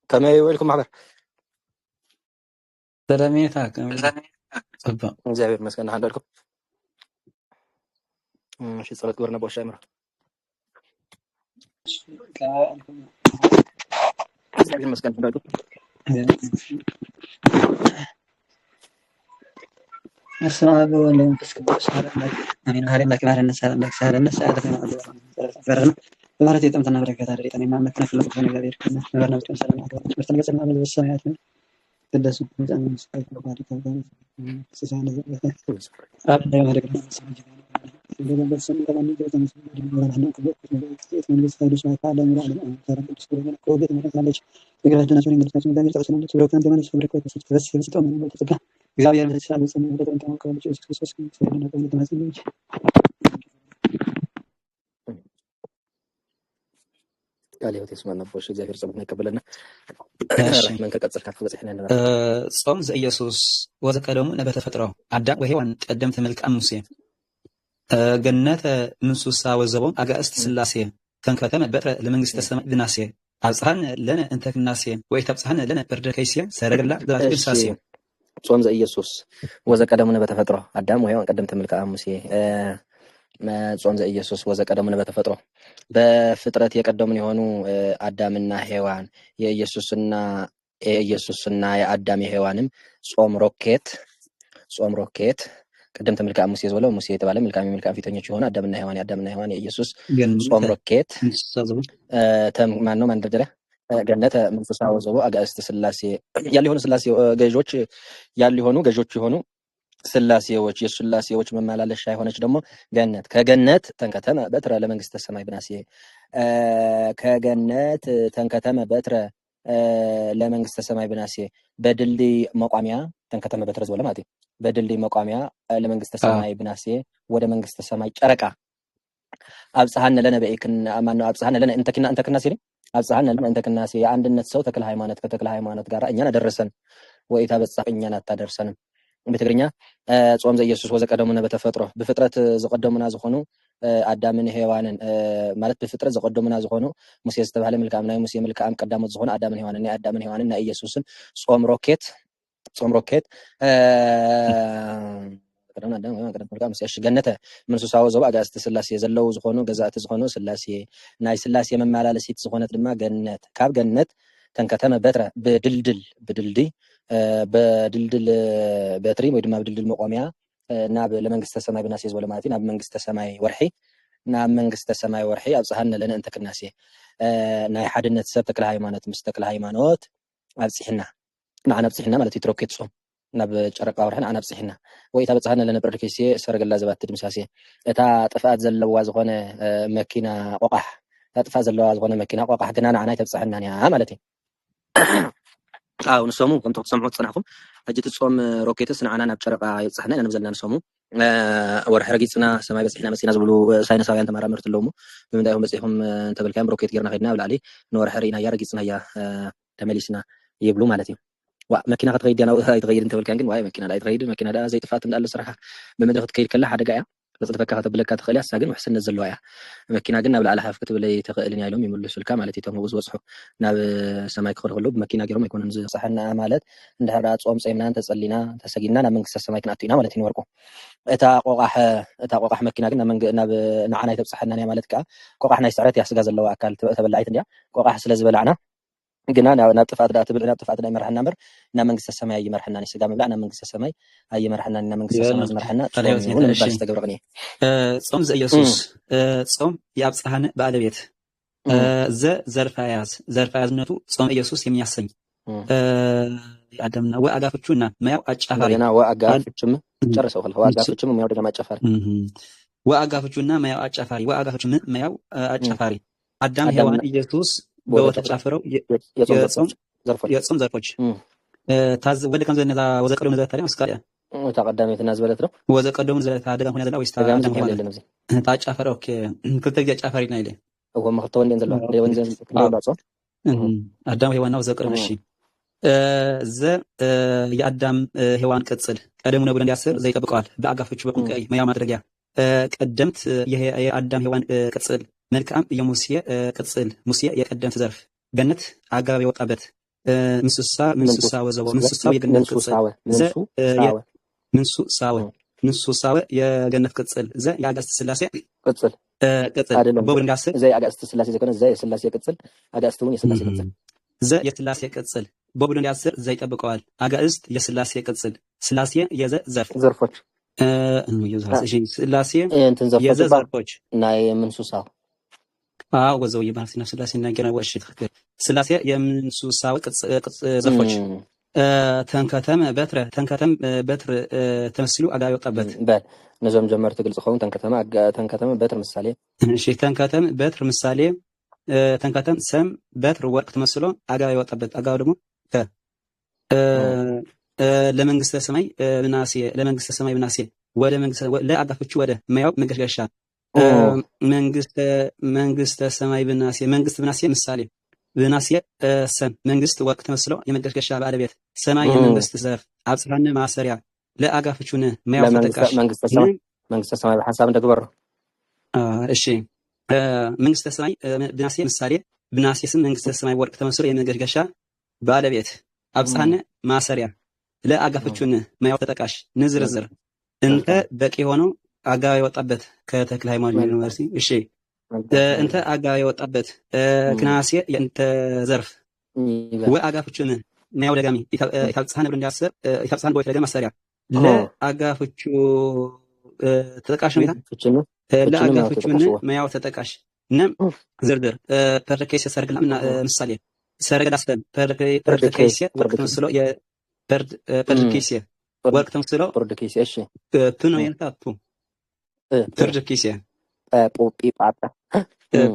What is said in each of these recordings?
كما يقولكم معبر سلاميتك طبعا እግዚአብሔር ይመስገን አለልኩም እሺ ጸሎት ግብርና ቦሻ ይምራ እግዚአብሔር ይመስገን አለልኩም السلام عليكم بس كده أمين هاري لك بعد الناس سهل الناس هذا في فرغنا بمرة تمتنا بركة هذه يعني ما مكنا في الوقت من غير كنا نبرنا بتكون سلام عليكم بس نقص المعامل والسماعات تدرس من سبايك وبعد كذا سجانا راب ده ما رجعنا بس طبعا نجي نحن من بس هذا شيء قاعد من العالم ترى بس كلنا كوبيت من معلش فكرة جنا شو نقدر نسوي دامي تعرفون نسوي كان دامي نسوي بريكوت بس تقوم من تلقى እግዚአብሔር በተቻለ ሰው ነው በጣም ተማከለ ኢየሱስ ክርስቶስ ስለሆነ ነው ተማጽነኝ ቃል ህይወት ይስማና ቦሽ እግዚአብሔር ጸሎት ይቀበለና ረህመን ከቀጽል ከፍ በጽህና ነበር ጾም ዘኢየሱስ ወዘቀደሙ በተፈጥሮ አዳም ወሔዋን ቀደምት መልካም ሙሴ ገነተ ምንሱሳ ወዘቦም አጋእስት ስላሴ ከንከተመ በትረ ለመንግስተ ሰማይ ብናሴ አብጽሐን ለነ እንተ ክናሴ ወይ ተብጽሐን ለነ በርደ ከይሴ ሰረገላ ድራት ግንሳሴ ጾም ዘኢየሱስ ወዘቀደሙነ በተፈጥሮ አዳም ወሔዋን ቀደምት መልካም ሙሴ ጾም ዘኢየሱስ ወዘቀደሙነ በተፈጥሮ በፍጥረት የቀደሙን የሆኑ አዳምና ሔዋን የኢየሱስና የአዳም የሔዋንም ጾም ሮኬት ቀደምት መልካም ሙሴ ዘለው ሙሴ የተባለ መልካም ፊተኞች የሆኑ አዳምና ሔዋን የኢየሱስ ጾም ሮኬት ማን ነው ማንደረደረ ገነተ መንፈሳ ወዘቦ አጋእስት ስላሴ ያልሆኑ ስላሴ ገዦች የሆኑ ስላሴዎች የስላሴዎች መማላለሻ የሆነች ደግሞ ገነት ከገነት ተንከተመ በትረ ለመንግስተ ሰማይ ብናሴ ከገነት ተንከተመ በትረ ለመንግስተ ሰማይ ብናሴ በድልድይ መቋሚያ ተንከተመ በትረ ዘወለ ማለት በድልድይ መቋሚያ ለመንግስተ ሰማይ ብናሴ ወደ መንግስተ ሰማይ ጨረቃ አብጽሐነ ለነ በኢክን ማነው አብጽሐነ ለነ እንተክና ሲል አብጽሐነ ለነ እንተክናሴ የአንድነት ሰው ተክለ ሃይማኖት ጋር እኛን አደረሰን ወይታ በጻፍ እኛን አታደርሰንም በትግርኛ ጾም ዘኢየሱስ ወዘቀደሙነ በተፈጥሮ በፍጥረት ዘቀደሙና ዝኾኑ አዳምን ሔዋንን ማለት በፍጥረት ዘቀደሙና ዝኾኑ ሙሴ ዝተባለ መልካም ናይ ሙሴ መልካም ቀዳሞት ዝኾኑ አዳምን ሔዋንን ናይ ኢየሱስን ጾም ሮኬት ቀደም አዳም ቀደም መልካም ሙሴ ገነተ መንሱሳው ዘው አጋእስት ስላሴ ዘለው ዝኾኑ ገዛእት ዝኾኑ ስላሴ ናይ ስላሴ መማላለሲት ዝኾነት ድማ ገነት ካብ ገነት ተንከተመ በትረ በድልድል በትሪ ወይ ድማ በድልድል መቆሚያ ናብ ለመንግስተ ሰማይ ብናሴ ዝበለ ማለት ናብ መንግስተ ሰማይ ወርሒ አብጽሐነ ለነ እንተ ክናሴ ናይ ሓድነት ሰብ ተክለ ሃይማኖት ምስ ተክለ ሃይማኖት አብጽሕና ማለት ይትሮኬት ጾም ናብ ጨረቃ ወርሕን አናብጽሕና ወይ ታበጽሐነ ለነ በርደ ከይሴ ሰረገላ ዘባት ድምሳሴ እታ ጥፋት ዘለዋ ዝኾነ መኪና ቆቃሕ ግና ንዓና ተብጽሐናን ያ ማለት እዩ ንሶሙ ከም ተሰምዑ ጽናኹም ሕጂ ጾም ሮኬትስ ንዓና ናብ ጨረቃ ይጽሕና ኢና ንብዘልና ንሶሙ ወርሒ ረጊጽና ሰማይ በጽሕና መጽና ዝብሉ ሳይንሳውያን ተመራመርቲ ኣለውሞ ብምንታይኩም በጽሕኩም እንተበልካዮም ሮኬት ጌርና ኸድና ብላዕሊ ንወርሒ ርኢና ያ ረጊጽና ያ ተመሊስና ይብሉ ማለት እዩ መኪና ክትኸይድ ዲያና ኣይትኸይድ እንተበልካን ግን ዋይ መኪና ኣይትኸይድ መኪና ዳ ዘይጥፋት እንዳለ ስራሓ ብምድሪ ክትከይድ ከላ ሓደጋ እያ ቅጽልተካ ከተብለካ ትኽእል እያ ግን ውሕስነት ዘለዋ እያ መኪና ግን ናብ ላዕሊ ሓፍ ክትብለይ ትኽእልን ኢሎም ይምልሱልካ ማለት እዩ እቶም ዝበፅሑ ናብ ሰማይ ክኸዱ ከለዉ ብመኪና ገይሮም ኣይኮነን ዝብፅሐና ማለት እንድሕር ጾም ፀይምና ተጸሊና ተሰጊድና ናብ መንግስተ ሰማይ ክንኣቱ ኢና ማለት እዩ ንወርቁ እታ ቆቃሕ መኪና ግን ናብ ንዓና ይተብፅሐና ማለት ከዓ ቆቃሕ ናይ ስዕረት እያ ስጋ ዘለዋ ኣካል ተበላዒት እንድያ ቆቃሕ ስለ ዝበላዕና ግና ናብ ጥፋት ዳ ትብል ናብ ጥፋት ዳ ይመርሐና እምበር ናብ መንግስተ ሰማይ ኣይመርሐና ስጋ ምብላዕ ናብ መንግስተ ሰማይ ኣይመርሐና ናብ መንግስተ ሰማይ ዝመርሐና ጾም ንባል ዝተገብረቅኒ ጾም ዘኢየሱስ ጾም የአብጽሐነ ባለቤት ዘርፋያዝነቱ ጾም ኢየሱስ የሚያሰኝ አዳምና ወአጋፍቹና ማያው አጫፋሪና ወአጋፍቹም ጨርሰው ከለ ወአጋፍቹም ማያው ደማ አጫፋሪ ወአጋፍቹና ማያው አጫፋሪ ወአጋፍቹም ማያው አጫፋሪ አዳም ሔዋን ኢየሱስ በወተጫፈረው የጾም ዘርፎች ታዝ ወደ ከም ዘነዛ ወዘቀደሙ ዘታሪያ መስካያ ተቀዳሚትና ዝበለት ነው ወዘቀደሙ ዘታ አደጋ ሆነ ዘላ ወይስ ታጋም ሔዋን ታጫፈረው ክልተ ጊዜ አጫፋሪና ይለ ወ መክተው እንደን ዘላ ወንዘን እንደባጾ አዳም ሔዋን ነው ዘቀደሙ እሺ የአዳም ሔዋን ቅጽል ቀደሙ ነው ብለን እንዲያስር ዘይጠብቀዋል በአጋፎቹ በኩል ቀይ ማያ ማድረጊያ ቀደምት የአዳም ሔዋን ቅጽል መልካም የሙሴ ቅጽል ሙሴ የቀደምት ዘርፍ ገነት አጋብ የወጣበት ምንሱ ሳወ የገነት ቅጽል ምንሱ ሳወ የገነት ቅጽል ዘ የአጋዕዝተ ሥላሴ ቅጽል ቅጽል ቦብ እንዳስል ዘ የአጋዕዝተ ሥላሴ ዘከነ ዘ የሥላሴ ቅጽል አጋዕዝቱን የሥላሴ ቅጽል ዘ የሥላሴ ቅጽል ቦብ እንዳስል ዘ ይጠብቀዋል። አጋዕዝት የሥላሴ ቅጽል ሥላሴ የዘ ዘርፎች ሥላሴ እንትን የዘ ዘርፎች ናይ ምንሱ ሳው ወዘው ይባል ሲና ሥላሴ እናገራ ወሽ ትክክል ሥላሴ የምንሱ ሳው ዘርፎች ተንከተም በትር ተመስሉ አጋዕ ይወጣበት በል ነዞም ጀመርት ግልጽ ኸውን ተንከተም በትር ምሳሌ እሺ ተንከተም በትር ምሳሌ ተንከተም ሰም በትር ወርቅ ተመስሎ አጋዕ ይወጣበት አጋዕ ደግሞ ለመንግስተ ሰማይ ብናሴ ወደ ለአጋፎቹ ወደ ማያው መገሽገሻ መንግስተ ሰማይ ብናሴ ምሳሌ ብናሴ ሰም መንግስት ወርቅ ተመስሎ የመገሽገሻ ባለቤት ሰማይ የመንግስት ዘርፍ አብጽሐነ ማሰሪያ ለአጋፎቹን ማያው ተጠቃሽ መንግስተ ሰማይ በሐሳብ እንደግበሩ እሺ መንግስተ ሰማይ ብናሴ ምሳሌ ብናሴ ስም መንግስተ ሰማይ ወርቅ ተመስሎ የመገሽገሻ ባለቤት አብጽሐነ ማሰሪያ ለአጋፎቹን ማያው ተጠቃሽ ንዝርዝር እንተ በቂ ሆነው አጋዕ የወጣበት ከተክለ ሃይማኖት ዩኒቨርሲቲ እሺ እንተ አጋዕ የወጣበት ክናሴ የእንተ ዘርፍ ወአጋፎቹን ማያው ደጋሚ ይታብጽሐነ ብሎ እንዲያስር ይታብጽሐነ ቦይ ደጋሚ ማሰሪያ ለአጋፎቹ ተጠቃሽ ነው ለአጋፎቹን ማያው ተጠቃሽ ነም ዝርዝር ፐርከይስ ሰርግላ ምሳሌ ሰርገዳ አስተን ፐርከይስ ወርቅ ተመስሎ ፐርከይስ ወርቅ ተመስሎ ፐርከይስ እሺ ፕኖ የንታቱ ፐርከይስ ጳጳ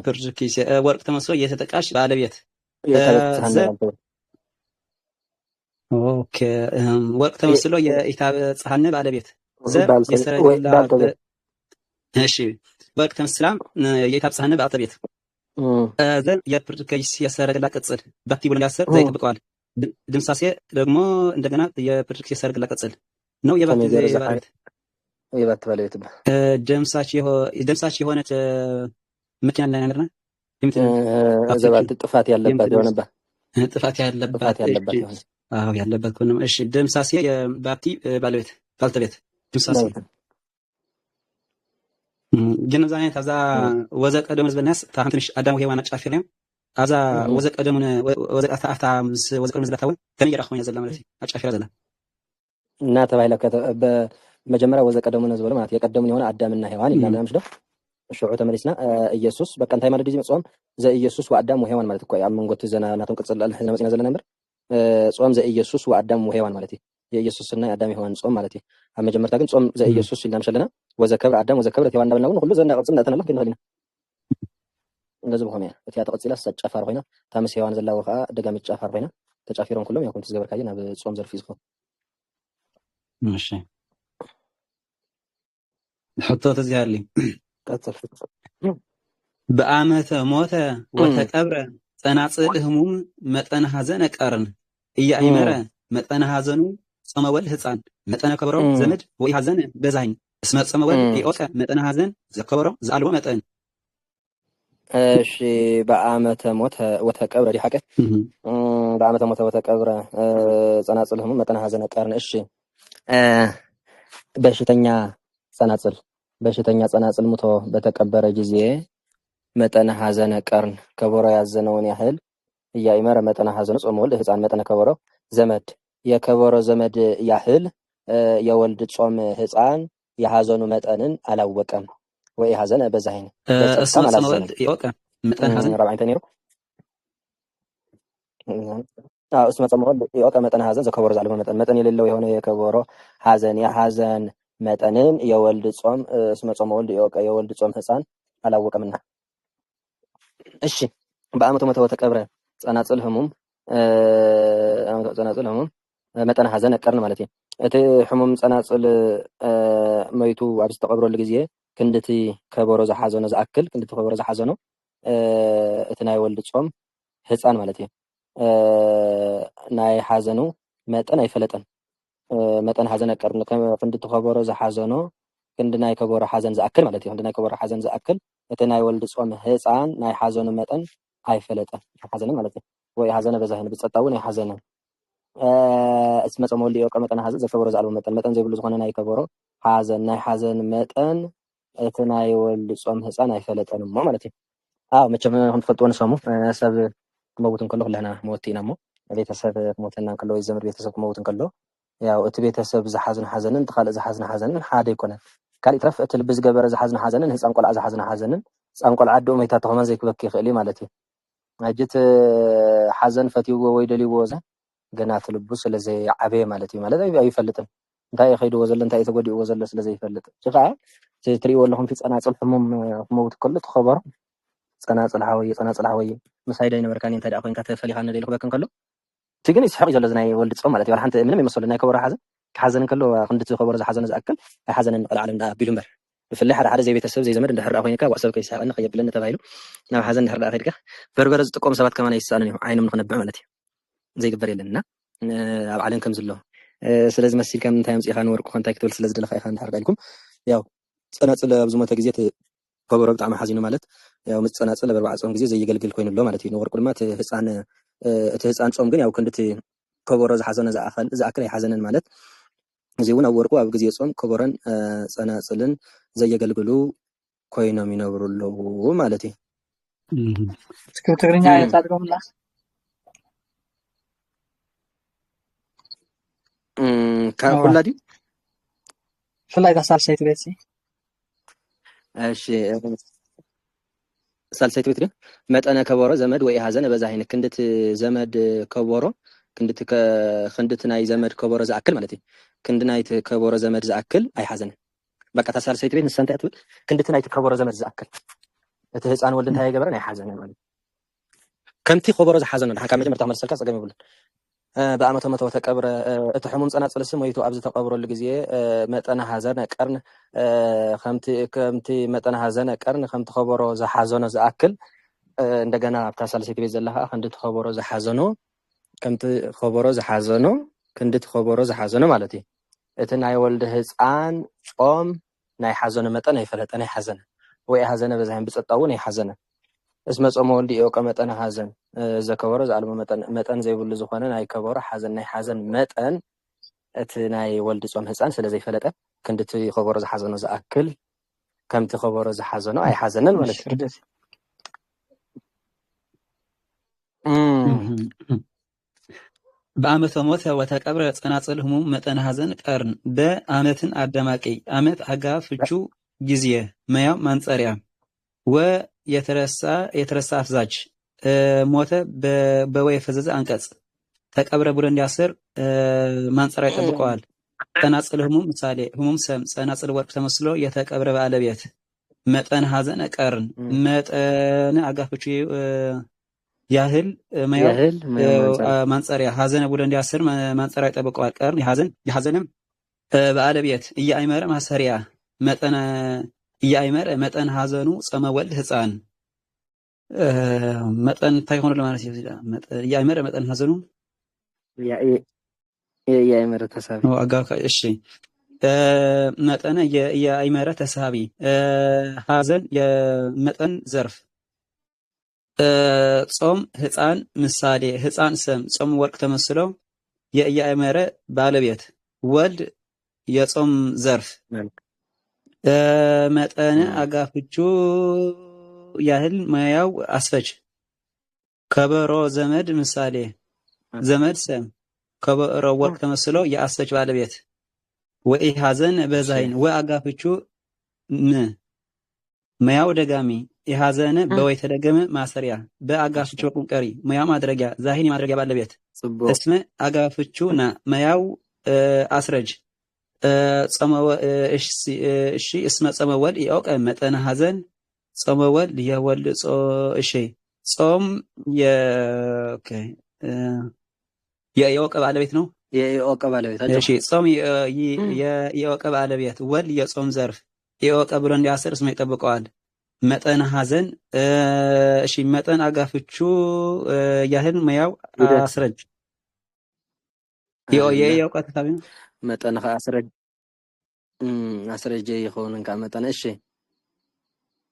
ፐርከይስ ወርቅ ተመስሎ የተጠቃሽ ባለቤት ኦኬ ወርቅ ተመስሎ የኢታብጽሐነ ባለቤት የሰረገላ እሺ ወርቅ ተመስላ የኢታብጽሐነ ባለቤት ዘን የፐርከይስ የሰረገላ ቅጽል ባቲ ብሎ እንዲያስር ዘ ይጠብቀዋል። ድምሳሴ ደግሞ እንደገና የፐርከይስ የሰረገላ ቅጽል ነው የባት ባለቤት ደምሳች የሆነች መኪና ላይ ነገርና ዘባት ጥፋት ያለባት የሆነባት ጥፋት ያለባት ያለበት ነው። እሺ ደምሳሴ የባቲ ባለቤት ባልተቤት ድምሳሴ ግን ዛኔ ታዛ ወዘ ቀደም ዝብናስ ታንትንሽ አዳም ሄዋና ጫፊር ነው አዛ ወዘ ቀደሙን ወዘ አፍታ ወዘ ቀደም ዝላታው ከመይ ይራኸው ያዘላ ማለት አጫፊር ዘላ እና ተባይላ በመጀመሪያ ወዘ ቀደሙን ዝበለ ማለት የቀደሙን የሆነ አዳምና ሔዋን ይላል አምሽዶ ሽዑ ተመለስና ኢየሱስ በቃ እንታይ ማለት ዲዚ መጽኦም ዘ ኢየሱስ ወአዳም ወሔዋን ማለት እኮ ያም መንጎት ዘና ናቶም ቅጽል አለ መጽና ዘለና ነበር ጾም ዘ ኢየሱስ ወአዳም ወሔዋን ማለት የኢየሱስና የአዳም ሔዋን ጾም ማለት ኣብ መጀመርታ ግን ጾም ዘ ኢየሱስ ኢልና ምሸለና ወዘከብር አዳም ወዘከብር ሔዋን እንዳበልና ሁሉ ዘና ቅጽል እናተናለ ግን ሆሊና እንደዚህ በሆነ እቲ ያተቀጽላ ሰጫፋር ኮይና ታምስ ሔዋን ዘላው ኸ ደጋሚ ጫፋር ኮይና ተጫፊሮን ኩሎም ያው ኮንት ዝገበርካየ ናብ ጾም ዘርፊ ይዝኮ እሺ حطه تزيالي بأمة موت وتكبر تناصل هموم متن حزن قرن ايا ايمره متن حزنو صمول ህፃን መጠነ ከበሮ ዘመድ ወይ ሐዘን በዛኝ እስመ صمول ይኦቀ መጠነ ሐዘን ዘከበሮ ዘአልቦ መጠን እሺ በአመተ ሞተ ወተቀብረ ዲሐቀ በአመተ ሞተ ወተቀብረ ጸናጽል ህሙም መጠነ ሐዘን ቀርን እሺ በሽተኛ ጸናጽል ሙቶ በተቀበረ ጊዜ መጠነ ሐዘን ቀርን ከበሮ ያዘነውን ያህል እያይመረ መጠነ ሐዘን ጾመወል ህፃን መጠነ ከበሮ ዘመድ የከበሮ ዘመድ ያህል የወልድ ጾም ህፃን የሐዘኑ መጠንን አላወቀም ወይ ሐዘን በዛይን እስመ ይወቀ መጠነ ሐዘን ረባይን ተነሩ እስመ ጾመወል ይወቀ መጠነ ሐዘን ዘከበሮ ዛልቦ መጠን የሌለው የሆነ የከበሮ ሐዘን የሐዘን መጠንን የወልድ ጾም እስመ ጾመወል ይወቀ የወልድ ጾም ህፃን አላወቀምና እሺ በአመቱ ሞተ ወተቀብረ ጸናጽል ህሙም መጠነ ሐዘን ቀርን ማለት እዩ እቲ ሕሙም ጸናጽል መይቱ ኣብ ዝተቀብረሉ ግዜ ክንድቲ ከበሮ ዝሓዘኖ ዝኣክል ክንድቲ ከበሮ ዝሓዘኖ እቲ ናይ ወልድ ጾም ህፃን ማለት እዩ ናይ ሓዘኑ መጠን ኣይፈለጠን መጠን ሐዘን ቀርን ክንድቲ ከበሮ ዝሓዘኖ ክንዲ ናይ ከበሮ ሓዘን ዝኣክል ማለት እዩ ክንዲ ናይ ከበሮ ሓዘን ዝኣክል እቲ ናይ ወልድ ጾም ህፃን ናይ ሓዘኑ መጠን ኣይፈለጠን ሓዘን ማለት እዩ وحزن بزاهن بتصطاون حزن اسمه صمول يوق متن حزن زكبر زعلو متن زي بلو زخونه ناي كبرو حزن ناي حزن متن اتناي ولد صوم ህፃን አይፈለጠንም ማለት ነው መቼም አሁን ተፈልጦ ነው ሰብ ሞትን ከሎ ለና ሞቲና ሞ ቤተሰብ ሞተና ከሎ ዘመድ ቤተሰብ ሞትን ከሎ ያው እቲ ቤተሰብ ዝሓዝን ሓዘንን ተኻልእ ዝሓዝን ሓዘንን ሓደ ይኮነን ካሊ ትረፍ እቲ ልብ ዝገበረ ዝሓዝን ሓዘንን ህፃን ቆልዓ ዝሓዝን ሓዘንን ህፃን ቆልዓ ደው መይታ ተኸመን ዘይክበክ ይኽእል ማለት እዩ አጅት ሓዘን ፈትይዎ ወይ ደልይዎ ዘ ገና ትልቡ ስለዚህ ዓበየ ማለት እዩ ማለት አይፈልጥም እንታይ ይኸይድዎ ዘሎ እንታይ ተጎዲእዎ ዘሎ ስለዚህ ይፈልጥ ጭቃ ትሪኦ ለኹም في ጸናጽል ሕሙም ሞት ከሎ ተኸበሩ ጸናጽል ሓወይ መሳይዳ ይነበርካኒ እንታይ ዳ ኮይንካ ተፈሊኻ ነደይልክ በከን ከሎ ትግን ይስሐቅ ዘሎ ዝናይ ወልድ ጾም ማለት እዩ ሓንቲ ምንም ይመስል ናይ ከበሮ ሓዘን ሓዘን ከሎ ክንድት ከበሮ ዝሓዘን ዝኣክል ኣይ ሓዘን ንቀልዓለም ዳ ቢሉምበር ብፍላይ ሓደ ዘይ ቤተሰብ ዘይ ዘመድ እንድሕር ኮይንካ ዋሰብ ከይስሐቅና ከየብለና ተባሂሉ ናብ ሓዘን እንድሕር ከይድካ በርበረ ዝጥቆም ሰባት ከማን ይሳነን እዩ ዓይኖም ንክነብዕ ማለት እዩ ዘይግበር የለና ኣብ ዓለም ከም ዘሎ ስለዚህ መሲልካ ምንታይ ምጽኢኻ ንወርቁ ኮንታክት ወል ስለዚህ ደለኻ ኢኻ እንድሕር ኢልኩም ያው ጸናጽል ኣብ ዝሞተ ግዜ ከበሮ ብጣዕሚ ሓዚኑ ማለት ያው ምጽናጽል በርባዕ ጾም ግዜ ዘይገልግል ኮይኑሎ ማለት እዩ ንወርቁ ድማ እቲ ህፃን ጾም ግን ያው ክንድቲ ከበሮ ዝሓዘነ ዝኣክል ኣይሓዘነን ማለት እዚ እውን ኣብ ወርቁ ኣብ ግዜ ጾም ከበሮን ጸናጽልን ዘየገልግሉ ኮይኖም ይነብሩ ኣለዉ ማለት እዩ እስኪ ትግርኛ የጻድቀውላ ኩላ ድዩ ፍላይ ሳልሳይቲ ቤት እሺ ሳልሳይቲ ቤት መጠነ ከበሮ ዘመድ ወይ ሓዘነ በዛሂን ክንድት ዘመድ ከበሮ ክንድት ናይ ዘመድ ከበሮ ዝኣክል ማለት እዩ ክንድ ናይቲ ከበሮ ዘመድ ዝኣክል ኣይ ሓዘነ በቃ ሳልሳይቲ ቤት ንሰንታይ ትብል ክንድት ናይቲ ከበሮ ዘመድ ዝኣክል እቲ ህፃን ወልድ እንታይ ይገበረ ናይ ሓዘነ ማለት ከምቲ ከበሮ ዝሓዘነ ካብ መጀመርታ መልሰልካ ፀገም ይብለን በአመቶ መቶ ተቀብረ እቲ ሕሙም ጸናጽል ስም ወይቱ ኣብ ዝተቀብረሉ ግዜ መጠነ ሓዘነ ቀርን ከምቲ መጠነ ሓዘነ ቀርን ከምቲ ከበሮ ዝሓዘኖ ዝኣክል እንደገና ኣብታ ሳልሳይቲ ቤት ዘለኻ ክንድቲ ከበሮ ዝሓዘኖ ከምቲ ከበሮ ዝሓዘኖ ክንድቲ ከበሮ ዝሓዘኖ ማለት እዩ እቲ ናይ ወልዲ ህፃን ጾም ናይ ሓዘነ መጠን ኣይፈለጠን ናይ ሓዘነ ወይ ሓዘነ በዛህን ብጸጣው ናይ ሓዘነ اسمه صوم ولدي أو كمتن حزن زكبر زعلم متن زي بقول زخانة ناي كبر حزن ناي حزن متن ناي ولدي صوم حسن سلا زي فلته كنت خبر ز حزن ز أكل كم تخبر ز حزن أي حزن ولا بأمث موت وتكبر تناصل هموم متن حزن قرن بأمثن أدماكي أمث أجا فيشو جزية ما منصريا و የተረሳ አፍዛጅ ሞተ በወይ ፈዘዘ አንቀጽ ተቀብረ ብሎ እንዲያስር ማንጸራ ይጠብቀዋል ጸናጽል ህሙም ምሳሌ ህሙም ሰም ጸናጽል ወርቅ ተመስሎ የተቀብረ ባለቤት መጠን ሐዘን ቀርን መጠን አጋፍቹ ያህል ማንጸሪያ ሐዘን ብሎ እንዲያስር ማንጸራ ይጠብቀዋል ቀርን የሐዘንም ባለቤት እያይመረ ማሰሪያ መጠን እያይመረ መጠን ሐዘኑ ጸመ ወልድ ህፃን መጠን ታይሆነ ለማለት ይችላል እያይመረ መጠን ሐዘኑ እያይመረ ተሳቢ አጋካ እሺ መጠን እያይመረ ተሳቢ ሐዘን የመጠን ዘርፍ ጾም ህፃን ምሳሌ ህፃን ሰም ጾም ወርቅ ተመስለው የእያይመረ ባለቤት ወልድ የጾም ዘርፍ መጠነ አጋፍቹ ያህል ማያው አስፈጅ ከበሮ ዘመድ ምሳሌ ዘመድ ሰም ከበሮ ወርቅ ተመስሎ የአስፈጅ ባለቤት ወይ ሐዘን በዛይን ወይ አጋፍቹ ማያው ደጋሚ የሐዘን በወይ ተደገመ ማሰሪያ በአጋፍቹ ቁንቀሪ ማያው ማድረጊያ ዛሂን ማድረጊያ ባለቤት እስመ አጋፍቹና ማያው አስረጅ ጸመወ እሺ እስመ ጸመወል ያውቀ መጠነ ሐዘን ጸመወል የወልድ እሺ ጾም ኦኬ የያውቀ ባለቤት ነው የያውቀ ባለቤት እሺ ጾም የያውቀ ባለቤት ወል የጾም ዘርፍ የያውቀ ብሎ እንዲያስር እስመ ይጠብቀዋል መጠነ ሐዘን እሺ መጠን አጋፍቹ ያህል ማያው አስረጅ የያውቀ ተታቢ መጠን አስረጀ ይሆንን ከመጠን እሺ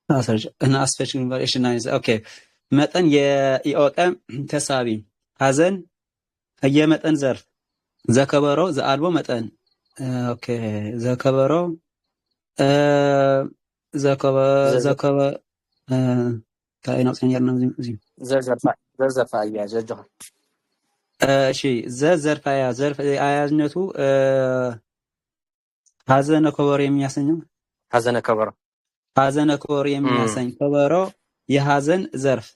አስረጀ እና አስፈሽ እሺ ናይስ ኦኬ መጠን የኦቀ ተሳቢ حزن هي متن ظرف زكبرو زالبو متن اوكي زكبرو زكبر كاين اوسن يرنا زي ዘርዘርፋ እያ ጀጀኻ شيء ዘርፋ ያ ዘርፍ አያዝነቱ ሀዘነ ከበሮ የሚያሰኘው ሀዘነ ከበሮ ሀዘነ ከበሮ የሚያሰኝ ከበሮ የሀዘን ዘርፍ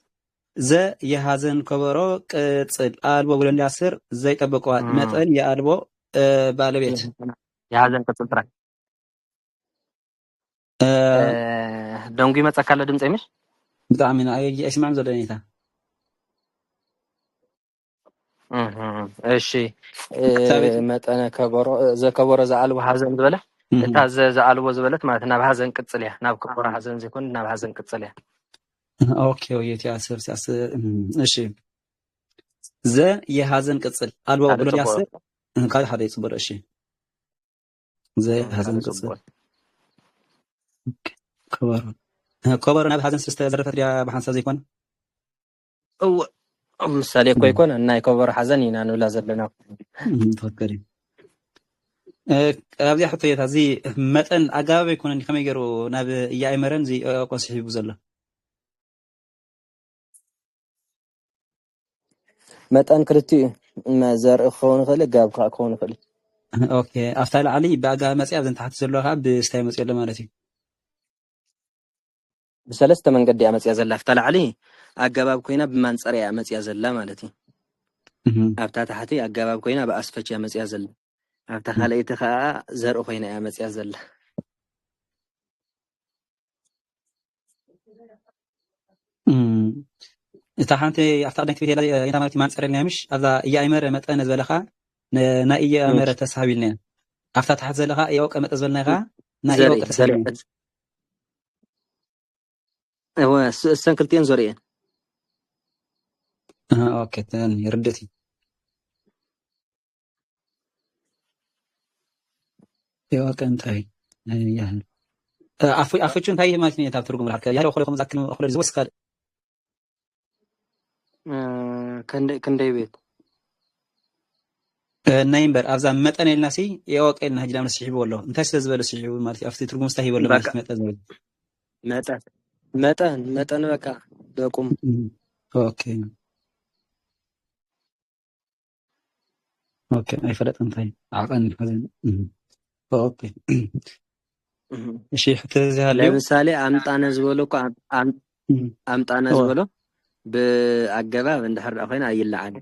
ዘ የሀዘን ከበሮ ቅጽል አልቦ ብሎ እንዲያስር ዘ ይጠብቀዋል መጠን የአልቦ ባለቤት የሀዘን ቅጽል ጥራይ ደንጉ ይመጻካለ ድምጽ ይምሽ بطعم اسمع زلنيتا እሺ መጠነ ከበሮ ዘከበሮ ዘአልቦ ሀዘን ዝበለ እታ ዘአልቦ ዝበለት ማለት ናብ ሀዘን ቅጽል ያ ናብ ከበሮ ሀዘን ዘይኮን ናብ ሀዘን ቅጽል ያ ኦኬ ወይት ያስር እሺ ዘ የሀዘን ቅጽል አልቦ ብሎ ያስር ካል ሐደ ይጽበረ እሺ ዘ የሀዘን ቅጽል ከበሮ ናብ ሀዘን ዝተዘረፈት ያ በሐንሳ ዘይኮን ምሳሌ እኮ ይኮን እና የከበሮ ሀዘን ኢና ንብላ ዘለና ተፈከሪ ኣብዚ ሕቶየታ እዚ መጠን ኣገባብ ይኮነኒ ከመይ ገይሩ ናብ እያእመረን እዚ ቆንስሒቡ ዘሎ መጠን ክልቲኡ ዘርኢ ክኸውን ይኽእል ጋብ ከዓ ክኸውን ይኽእል ኦኬ ኣብታ ላዕሊ ብኣገባብ መፅያ ኣብዘን ታሕቲ ዘሎ ከዓ ብስታይ መፅዮ ኣሎ ማለት እዩ بسلسته መንገዲ እያ መፅያ ዘላ ኣብታ ላዕሊ ኣገባብ ኮይና ብማንፀርያ እያ መፅያ ዘላ ማለት እዩ ኣብታ ታሕቲ ኣገባብ ኮይና ብኣስፈች እያ መፅያ ዘላ ኣብታ ካልአይቲ ከዓ ዘርኢ ኮይና እያ መፅያ ዘላ እታ ሓንቲ ኣብታ ቀዳሚት ቤት እያ ማለት ማንፀርያ ኢልና ምሽ ኣብዛ እያእመረ መጠነ ዝበለኻ ናይ እያእመረ ተሳሃብ ኢልና ኣብታ ታሕቲ ዘለኻ የወቀ መጠ ዝበልና ኢኻ ናይ የወቀ ተሳሃብ ايوه السنه كلتين زوريين اوكي تاني ردتي ايوه كان تاي يعني عفوا تاي ما كنت ترجم الحركه يا اخو خليكم ذاكر اخو الزوس قال كندي بيت نايمبر ابزا متن الناسي يوقعنا هجنا من السحيب والله انت سلازبل السحيب مالتي افتي ترجم مستحي والله متن በቃ በቁም ኦኬ አይፈለጥ እንታይ አቀን ሀዘን ኦኬ እሺ ተዛለ ለምሳሌ አምጣነ ዝበሎ እኮ አምጣነ ዝበሎ በአገባብ እንድሕር ኮይና አይላዓል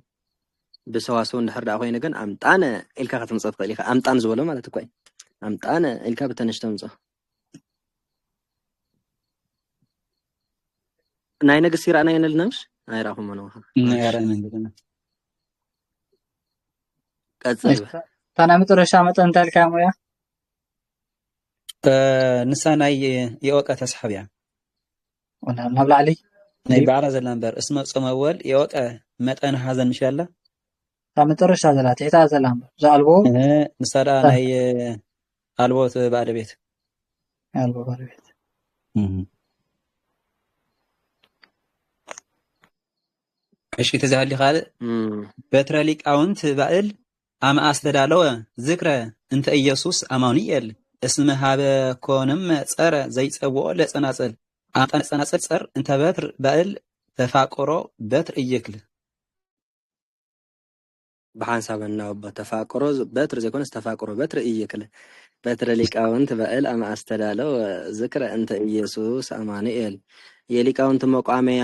በሰዋሰው እንድሕር ኮይና ግን አምጣነ ኢልካ ከተምጽፍ ከሊካ አምጣን ዝበሎ ማለት እኮ አምጣነ ኢልካ በተነሽተምጽፍ ናይ ነገስ ይራና ይነልናሽ አይራሁም ነው ያራና እንደና ቀጽል ታና መጨረሻ መጠን ታልካ ሙያ ንሳ ናይ የወቀ ተስሐብያ ወላ ናብላ علي ናይ ባዕላ ዘላምበር እስመ ጾመወል የወቀ መጠን ሀዘን ምሽላላ ታ መጨረሻ ዘላት እታ ዘላም ዘአልቦ ንሳዳ ናይ አልቦት ባለቤት አልቦ ባለቤት እሺ ተዛሊ ኻል በትረ ሊቃውንት ባእል አማ አስተዳለወ ዝክረ እንተ ኢየሱስ አማኑኤል እስመ ሀበ ኮንም ጸረ ዘይጸውኦ ለጸናጽል አጣን ጸናጽል ጸር እንተ በትር ባእል ተፋቆሮ በትር እየክል በሐሳብና በተፋቆሮ በትር ዘይኮንስ ተፋቆሮ በትር እየክል በትረ ሊቃውንት ባእል አማ አስተዳለው ዝክረ እንተ ኢየሱስ አማኑኤል የሊቃውንት መቋሚያ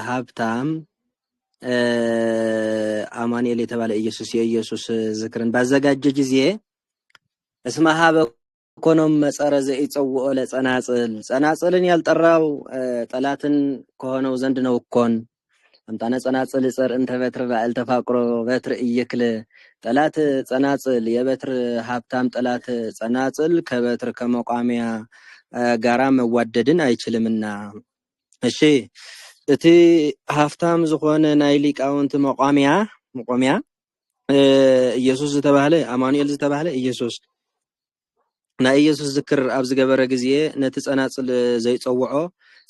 ሀብታም አማኑኤል የተባለ ኢየሱስ የኢየሱስ ዝክርን ባዘጋጀ ጊዜ እስመ ሀበ ኮኖም መጸረ ዘይጸውኦ ለጸናጽል ጸናጽልን ያልጠራው ጠላትን ከሆነው ዘንድ ነው እኮን አምጣነ ጸናጽል ጸር እንተ በትር ባእል ተፋቅሮ በትር እየክለ ጠላት ጸናጽል የበትር ሀብታም ጠላት ጸናጽል ከበትር ከመቋሚያ ጋራ መዋደድን አይችልምና እሺ እቲ ሀብታም ዝኾነ ናይ ሊቃውንት መቋሚያ ኢየሱስ ዝተባህለ አማኑኤል ዝተባህለ ኢየሱስ ናይ ኢየሱስ ዝክር ኣብ ዝገበረ ጊዜ ነቲ ጸናጽል ዘይጸውዖ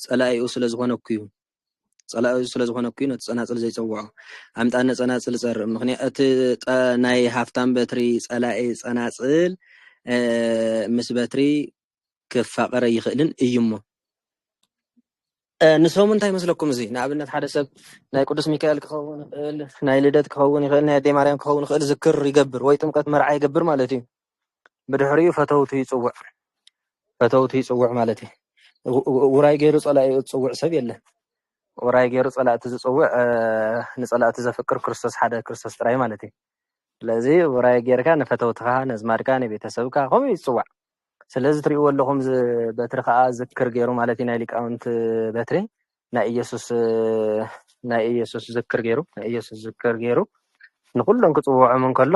ጸላኢኡ ስለ ዝኾነ እዩ ፀላኢ ስለ ዝኾነ እኮ ነቲ ፀናፅል ዘይፀውዖ ኣምጣነ ፀናፅል ፀርእ ምክንያት እቲ ናይ ሃፍታም በትሪ ፀላኢ ፀናፅል ምስ በትሪ ክፋቀረ ይኽእልን እዩ እሞ ንሶም እንታይ መስለኩም እዚ ንኣብነት ሓደ ሰብ ናይ ቅዱስ ሚካኤል ክኸውን ይኽእል ናይ ልደት ክኸውን ይኽእል ናይ ኣዴ ማርያም ክኸውን ይኽእል ዝክር ይገብር ወይ ጥምቀት መርዓ ይገብር ማለት እዩ ብድሕሪኡ ፈተውቱ ይፅውዕ ማለት እዩ ውራይ ገይሩ ፀላኢ ዝፅውዕ ሰብ የለን ውራይ ገይሩ ፀላእቲ ዝፅውዕ ንፀላእቲ ዘፍቅር ክርስቶስ ሓደ ክርስቶስ ጥራይ ማለት እዩ ስለዚ ውራይ ጌርካ ንፈተውትካ ነዝማድካ ንቤተሰብካ ከምኡ ይፅዋዕ ስለዚ ትሪእዎ ኣለኹም በትሪ ከዓ ዝክር ገይሩ ማለት እዩ ናይ ሊቃውንቲ በትሪ ናይ ኢየሱስ ዝክር ገይሩ ንኩሎም ክፅውዖም እንከሎ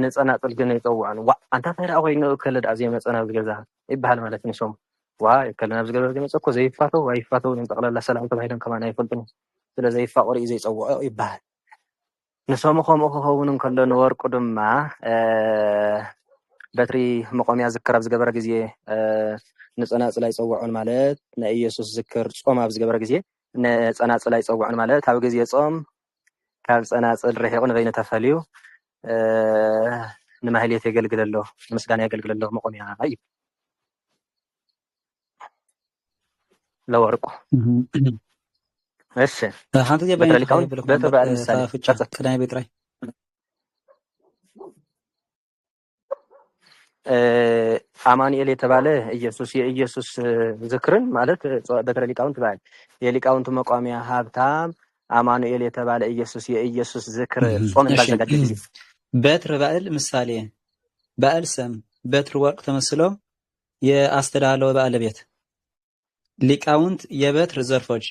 ንፀናፅል ግን ይፀውዖን ዋ አንታ ታይራ ኮይኑ ከለ ዳ ዘመፀና ዝገዛ ይበሃል ማለት ንሶም ዋ ከለና ዝገዛ ዘመፀ እኮ ዘይፋተው ኣይፋተው ንጠቅላላ ሰላም ተባሂሎም ከማን ኣይፈልጡን ስለዚ ይፋቆር እዩ ዘይፀውዖ ይበሃል ንሶም ከምኡ ክኸውን እንከሎ ንወርቁ ድማ በትሪ መቆሚያ ዝክር ኣብ ዝገበረ ግዜ ንፀናፅል ኣይፀውዖን ማለት ናይ ኢየሱስ ዝክር ጾም ኣብ ዝገበረ ግዜ ንፀናፅል ኣይፀውዖን ማለት ኣብ ግዜ ጾም ካብ ፀናፅል ርሒቑ ንበይነ ተፈልዩ ንማህሌት የገልግል ኣሎ ንምስጋና የገልግል ኣሎ መቆሚያ እዩ ለወርቁ እሺ ሓንቲ ጊዜ ቀዳማይ ቤት ጥራይ አማኑኤል የተባለ የኢየሱስ ዝክርን ማለት በትረ ሊቃውንት ትባል የሊቃውንቱ መቋሚያ ሀብታም አማኑኤል የተባለ የኢየሱስ ዝክር ጾም ባዘጋጀ ጊዜ በትር ባእል ምሳሌ ባእል ሰም በትር ወርቅ ተመስሎ የአስተዳለው ባለቤት ሊቃውንት የበትር ዘርፎች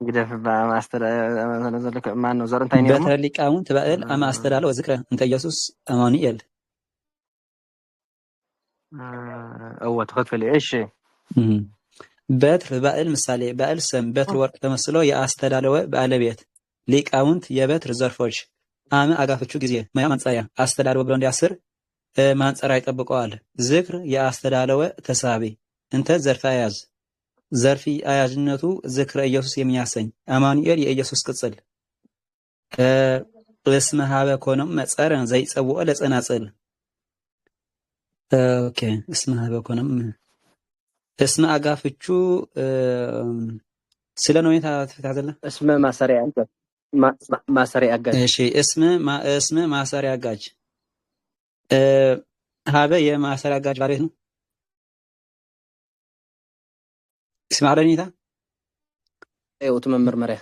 ግደፍ ማን ነው ዘር እንታይ ነው በትር ሊቃውንት ባእል አማ አስተዳለው ዝክረ እንተ ኢየሱስ አማኑኤል ተከፈለ እሺ በትር ባእል ምሳሌ ባእል ሰም በትር ወርቅ ተመስሎ የአስተዳለው ባለቤት ሊቃውንት የበትር ዘርፎች አመ አጋፈቹ ጊዜ ማያ ማንጻያ አስተዳለው ብሎ እንዲያስር ማንጸራ ይጠብቀዋል ዝክር የአስተዳለው ተሳቢ እንተ ዘርፍ አያዝ ዘርፊ አያዝነቱ ዝክረ ኢየሱስ የሚያሰኝ አማኑኤል የኢየሱስ ቅጽል እስመ ሀበ ኮኖም መጸረን ዘይጸውኦ ለጸናጽል ኦኬ እስመ ሀበ ኮኖም እስመ አጋፍቹ ስለ ነው የተፈታዘለ እስመ ማሰሪያ አጋጅ እሺ እስመ ማሰሪያ አጋጅ ሀበ የማሰሪያ አጋጅ ባሪት ነው اسمع رنيتا የውቱ መመርመሪያ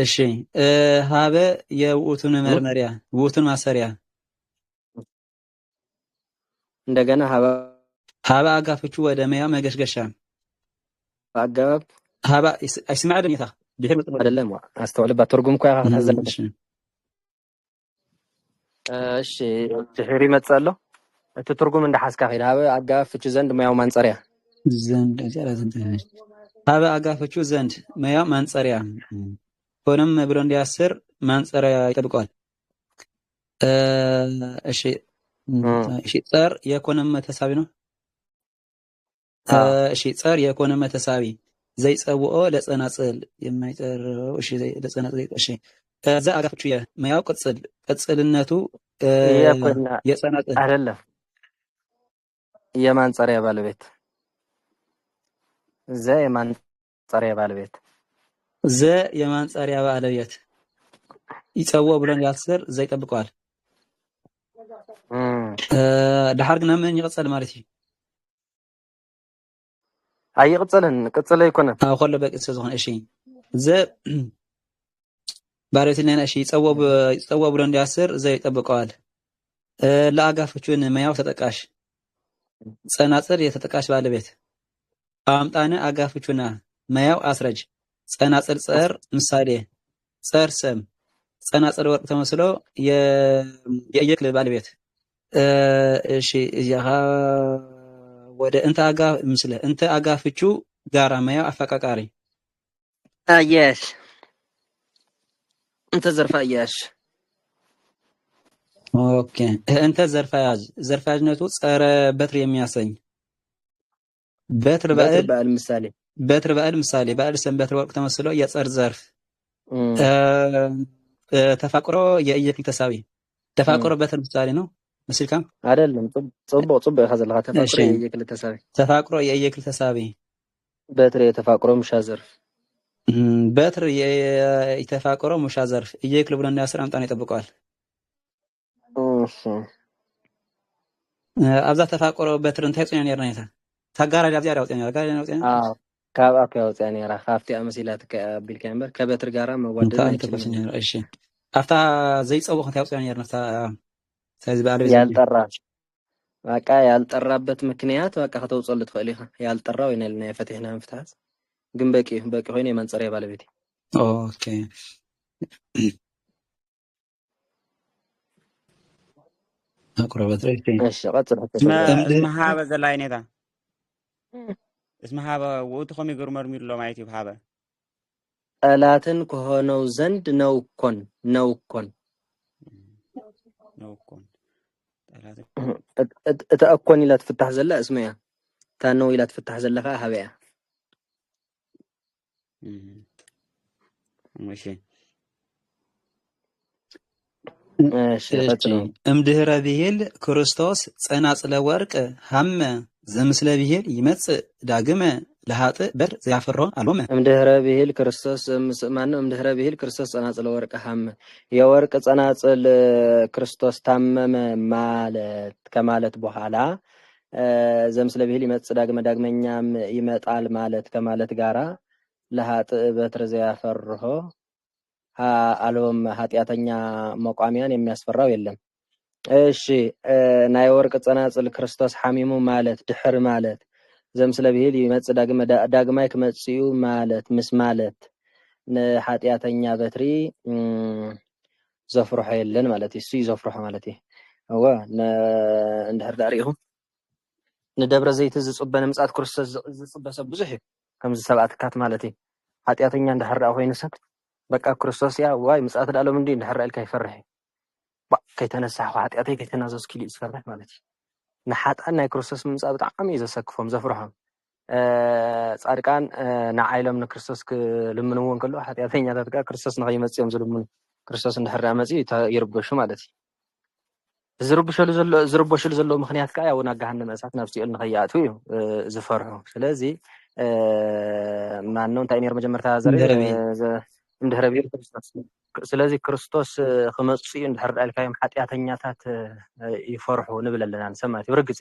እሺ ሀበ የውቱን መመርመሪያ ውቱን ማሰሪያ እንደገና ሀበ አጋፍቹ ወደ መያ መገሽገሻ አጋብ ሀበ اسمع رنيታ አይደለም አስተውልባ ትርጉም እኮ ያዘለሽ እሺ ትህሪ መጻለው እቲ ትርጉም እንደሐስካ ኸይድ ሀበ አጋፍቹ ዘንድ መያው ማንጸሪያ ዘንድ ሀበ አጋፈቹ ዘንድ መያ ማንጸሪያ ሆነም ብሎ እንዲያስር ማንጸሪያ ይጠብቀዋል እሺ ጸር የኮነም ተሳቢ ነው እሺ ጸር የኮነም ተሳቢ ዘይጸውኦ ለጸናጽል የማይጠረው እሺ ለጸናጽል እሺ ከዛ አጋፈቹ የመያው ቅጽልነቱ የጸናጽል አይደለም የማንጸሪያ ባለቤት የማንጸሪያ ባለቤት ይጸውኦ ብሎ ያስር ዘይጠብቀዋል ድሓርግና ምን ይቅጸል ማለት እዩ ኣይቅጸልን ቅጽል ኣይኮነን አው ኮለ በቅጽ ዝኾነ እሺ ባለቤትና እሺ ይጸውኦ ብሎ እንዲያስር ዘይጠብቀዋል ለአጋፈቹን መያው ተጠቃሽ ጸናጽል የተጠቃሽ ባለቤት አምጣነ አጋፍቹና መያው አስረጅ ጸናጽል ጸር ምሳሌ ጸር ሰም ጸናጽል ወርቅ ተመስሎ የየክል ባለቤት እሺ ያሃ ወደ እንተ አጋፍቹ ጋራ መያው አፈቃቃሪ አየሽ እንተ ዘርፋ አየሽ ኦኬ እንተ ዘርፋያዝ ዘርፋያዝነቱ ጸረ በትር የሚያሰኝ በትር በትር በዓል በዓል ምሳሌ በትር በዓል ምሳሌ በዓል ሰም በትር ወርቅ ተመስሎ የጸር ዘርፍ ተፋቅሮ የእየክል ተሳቢ ተፋቅሮ በትር ምሳሌ ነው መስልካም አይደለም ጽቡቅ ኢኻ ዘለካ ተፋቅሮ የየክል ተሳቢ ተፋቅሮ የእየክል ተሳቢ በትር የተፋቅሮ ምሻ ዘርፍ በትር የተፋቅሮ ምሻ ዘርፍ እየክል ብሎ እንዳያስር አምጣን ይጠብቀዋል ኣብዛ ተፋቅሮ በትር እንታይ ጽኛ ነርና ይታ ታጋራ ዳብዚያ ያውጽኛ ጋር ያውጽኛ ካብ ኣፍ ያውጽያ ነራ ካብቲ ኣመሲላት ከቢልካ ነበር ከበትር ጋራ መዋደድ አይችልም እሺ ኣፍታ ዘይጸውቕ እንታይ ያውጽኛ ነርና ስለዚህ በዓል ያልጠራ በቃ ያልጠራበት ምክንያት በቃ ከተውጸል ትፈልይ ኢኻ ያልጠራው ይነልና የፈትህና መፍታት ግን በቂ ሆይነ የማንጸሪያ ባለቤት ኦኬ አቁረበት እሺ ቀጥል اسمها هابة زلاينيتا اسمها هابة وتخم يقر مرميلو ማይት ይብሃበ ጠላትን ከሆነው ዘንድ ነውኮን እተአኮን ኢላ ትፍታሕ ዘላ እስመያ ታነው ኢላ ትፍታሕ ዘለኻ ሃበያ እሺ እምድህረ ብሄል ክርስቶስ ጸናጽለ ወርቅ ሀመ ዘምስለ ብሄል ይመጽእ ዳግመ ለሃጥእ በር ዘያፈሮ አልወመ እምድህረ ብሄል ክርስቶስ ማነው እምድህረ ብሄል ክርስቶስ ጸናጽለ ወርቅ ሀመ የወርቅ ጸናጽል ክርስቶስ ታመመ ማለት ከማለት በኋላ ዘምስለ ብሄል ይመጽእ ዳግመኛም ይመጣል ማለት ከማለት ጋራ ለሃጥእ በትር ዘያፈርሆ አሎም ኃጢያተኛ መቋሚያን የሚያስፈራው የለም እሺ ናይ ወርቅ ጸናጽል ክርስቶስ ሐሚሙ ማለት ድሕር ማለት ዘምስለ ብሄል ይመጽእ ዳግማይ ክመጽኡ ማለት ምስ ማለት ንኃጢያተኛ በትሪ ዘፍርሖ የለን ማለት እሱ ይዘፍርሖ ማለት እወ እንድሕር ዳሪኹም ንደብረ ዘይት ዝጽበነ ምጽአት ክርስቶስ ዝጽበሰ ብዙሕ ከምዚ ሰብኣትካት ማለት ኃጢያተኛ እንድሕር ኮይኑ ሰብ በቃ ክርስቶስ ያ ዋይ ምጽአት ዳሎም እንዴ እንድሕር ይፈርሕ ከይተነሳህ ኃጢያተይ ከይተናዘዝ ኪሊ ይስፈርሕ ማለት ንሓጣን ናይ ክርስቶስ ምጽአት በጣም ይዘሰክፎም ዘፍርሖም ጻድቃን ንዓይሎም ንክርስቶስ ክልምንውን ከሎ ኃጢያተኛታት ጋር ክርስቶስ ንኸይመጽኦም ዝልምኑ ክርስቶስ እንድሕር መጽኡ ይርበሹ ማለት ዝርበሽሉ ዘሎ ምክንያት ከዓ ያው ናጋሃነመ እሳት ናብ ሲኦል ንኸይኣቱ እዩ ዝፈርሑ ስለዚ ማነው እንታይ ነር መጀመርታ እንድሕረ ብሄል ክርስቶስ ስለዚ ክርስቶስ ክመጽኡ እንድሕር ዳልካዮም ኃጢያተኛታት ይፈርሑ ንብል ኣለና ንሰማት ይብርግጽ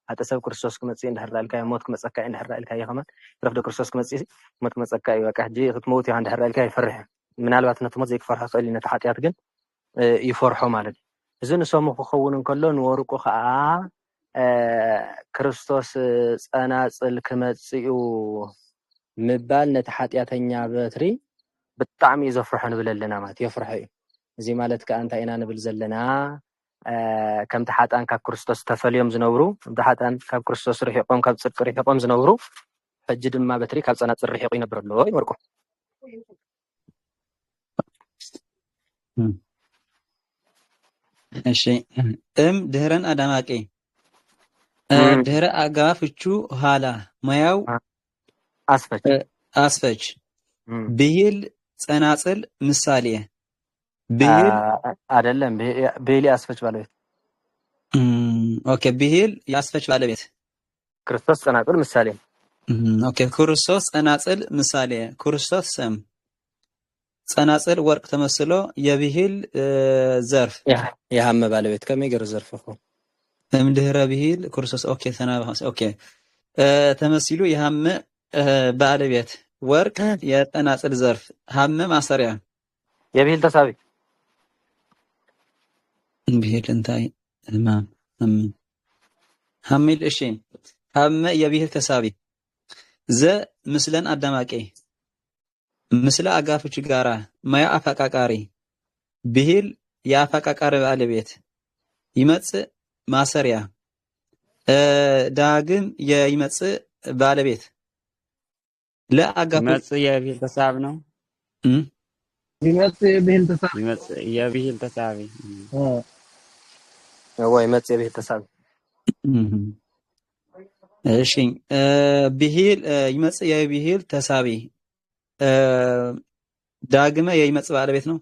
ሓተ ሰብ ክርስቶስ ክመጽእ እንድሕር ዳልካዮ ሞት ክመጸካ እንድሕር ዳልካዮ ከመን ረፍዶ ክርስቶስ ክመጽእ ሞት ክመጸካ እዩ በቃ ሕጂ ክትመውት ይኻ እንድሕር ዳልካዮ ይፈርሕ ምናልባት ነቲ ሞት ዘይክፈርሕ ክእል ነቲ ኃጢያት ግን ይፈርሖ ማለት እዚ ንሰሙ ክኸውን እንከሎ ንወርቁ ከዓ ክርስቶስ ጸናጽል ክመጽኡ ምባል ነቲ ኃጢያተኛ በትሪ ብጣዕሚ ዘፍርሖ ንብል ኣለና ማለት የፍርሖ እዩ እዚ ማለት ከዓ እንታይ ኢና ንብል ዘለና ከምቲ ሓጣን ካብ ክርስቶስ ተፈልዮም ዝነብሩ ከምቲ ሓጣን ካብ ክርስቶስ ርሒቆም ካብ ጽድቂ ርሒቆም ዝነብሩ ሕጂ ድማ በትሪ ካብ ጸናጽል ርሒቁ ይነብር ኣሎ ይወርቁ እሺ ድህረን አዳማቂ ድህረ አጋፍቹ ኋላ ማያው አስፈች ብሂል ጸናጽል ምሳሌ ብሂል አይደለም ብሂል ያስፈች ባለቤት ኦኬ ብሂል ያስፈች ባለቤት ክርስቶስ ጸናጽል ምሳሌ ኦኬ ክርስቶስ ጸናጽል ምሳሌ ክርስቶስ ሰም ጸናጽል ወርቅ ተመስሎ የብሂል ዘርፍ ያሃመ ባለቤት ከመይገር ዘርፍኹ እምድህረ ብሂል ክርስቶስ ኦኬ ኦኬ ተመስሉ የሃመ ባለቤት ወርቅ የጸናጽል ዘርፍ ሀመ ማሰሪያ የብሂል ተሳቢ ብሂል እንታይ ሀሚል እሺ ሀመ የብሂል ተሳቢ ዘ ምስለን አዳማቂ ምስለ አጋፍች ጋራ ማያ አፈቃቃሪ ብሂል የአፈቃቃሪ ባለቤት ይመጽእ ማሰሪያ ዳግም የይመጽእ ባለቤት ለአጋፍ ይመጽእ የብሂል ተሳቢ ነው ይመጽእ የብሂል ተሳቢ ይመጽእ የብሂል ተሳቢ ወይ ይመጽእ የብሂል ተሳቢ እሺ ብሂል ይመጽእ የብሂል ተሳቢ ዳግመ የይመጽእ ባለቤት ነው።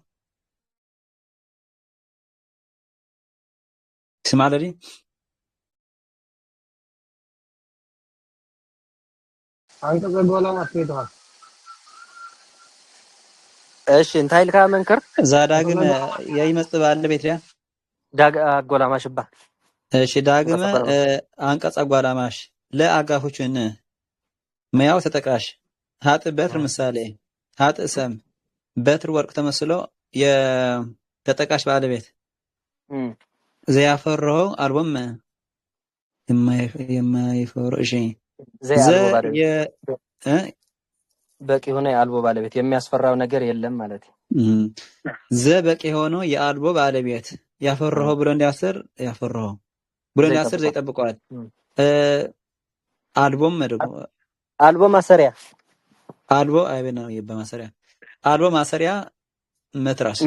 ስም አለዲ አንቀጸ ጎላማት ከይተዋል እሺ እንታይ ኢልካ መንክር እዛ ዳግመ የይመጽእ ባለቤት ያ ዳግ አጎላማሽ ባ እሺ ዳግመ አንቀጸ ጓላማሽ ለአጋፎችን መያው ተጠቃሽ ሀጥ በትር ምሳሌ ሀጥ ሰም በትር ወርቅ ተመስሎ የተጠቃሽ ባለቤት ዘያፈረው አልቦም የማይፈሩ እሺ በቂ ሆነ የአልቦ ባለቤት የሚያስፈራው ነገር የለም ማለት በቂ ሆኖ የአልቦ ባለቤት ያፈረው ብሎ እንዲያስር ያፈረው ብሎ እንዲያስር ዘይጠብቀዋል አልቦም ደግሞ አልቦ ማሰሪያ አልቦ አይበና ነው የበማሰሪያ አልቦ ማሰሪያ መትራስ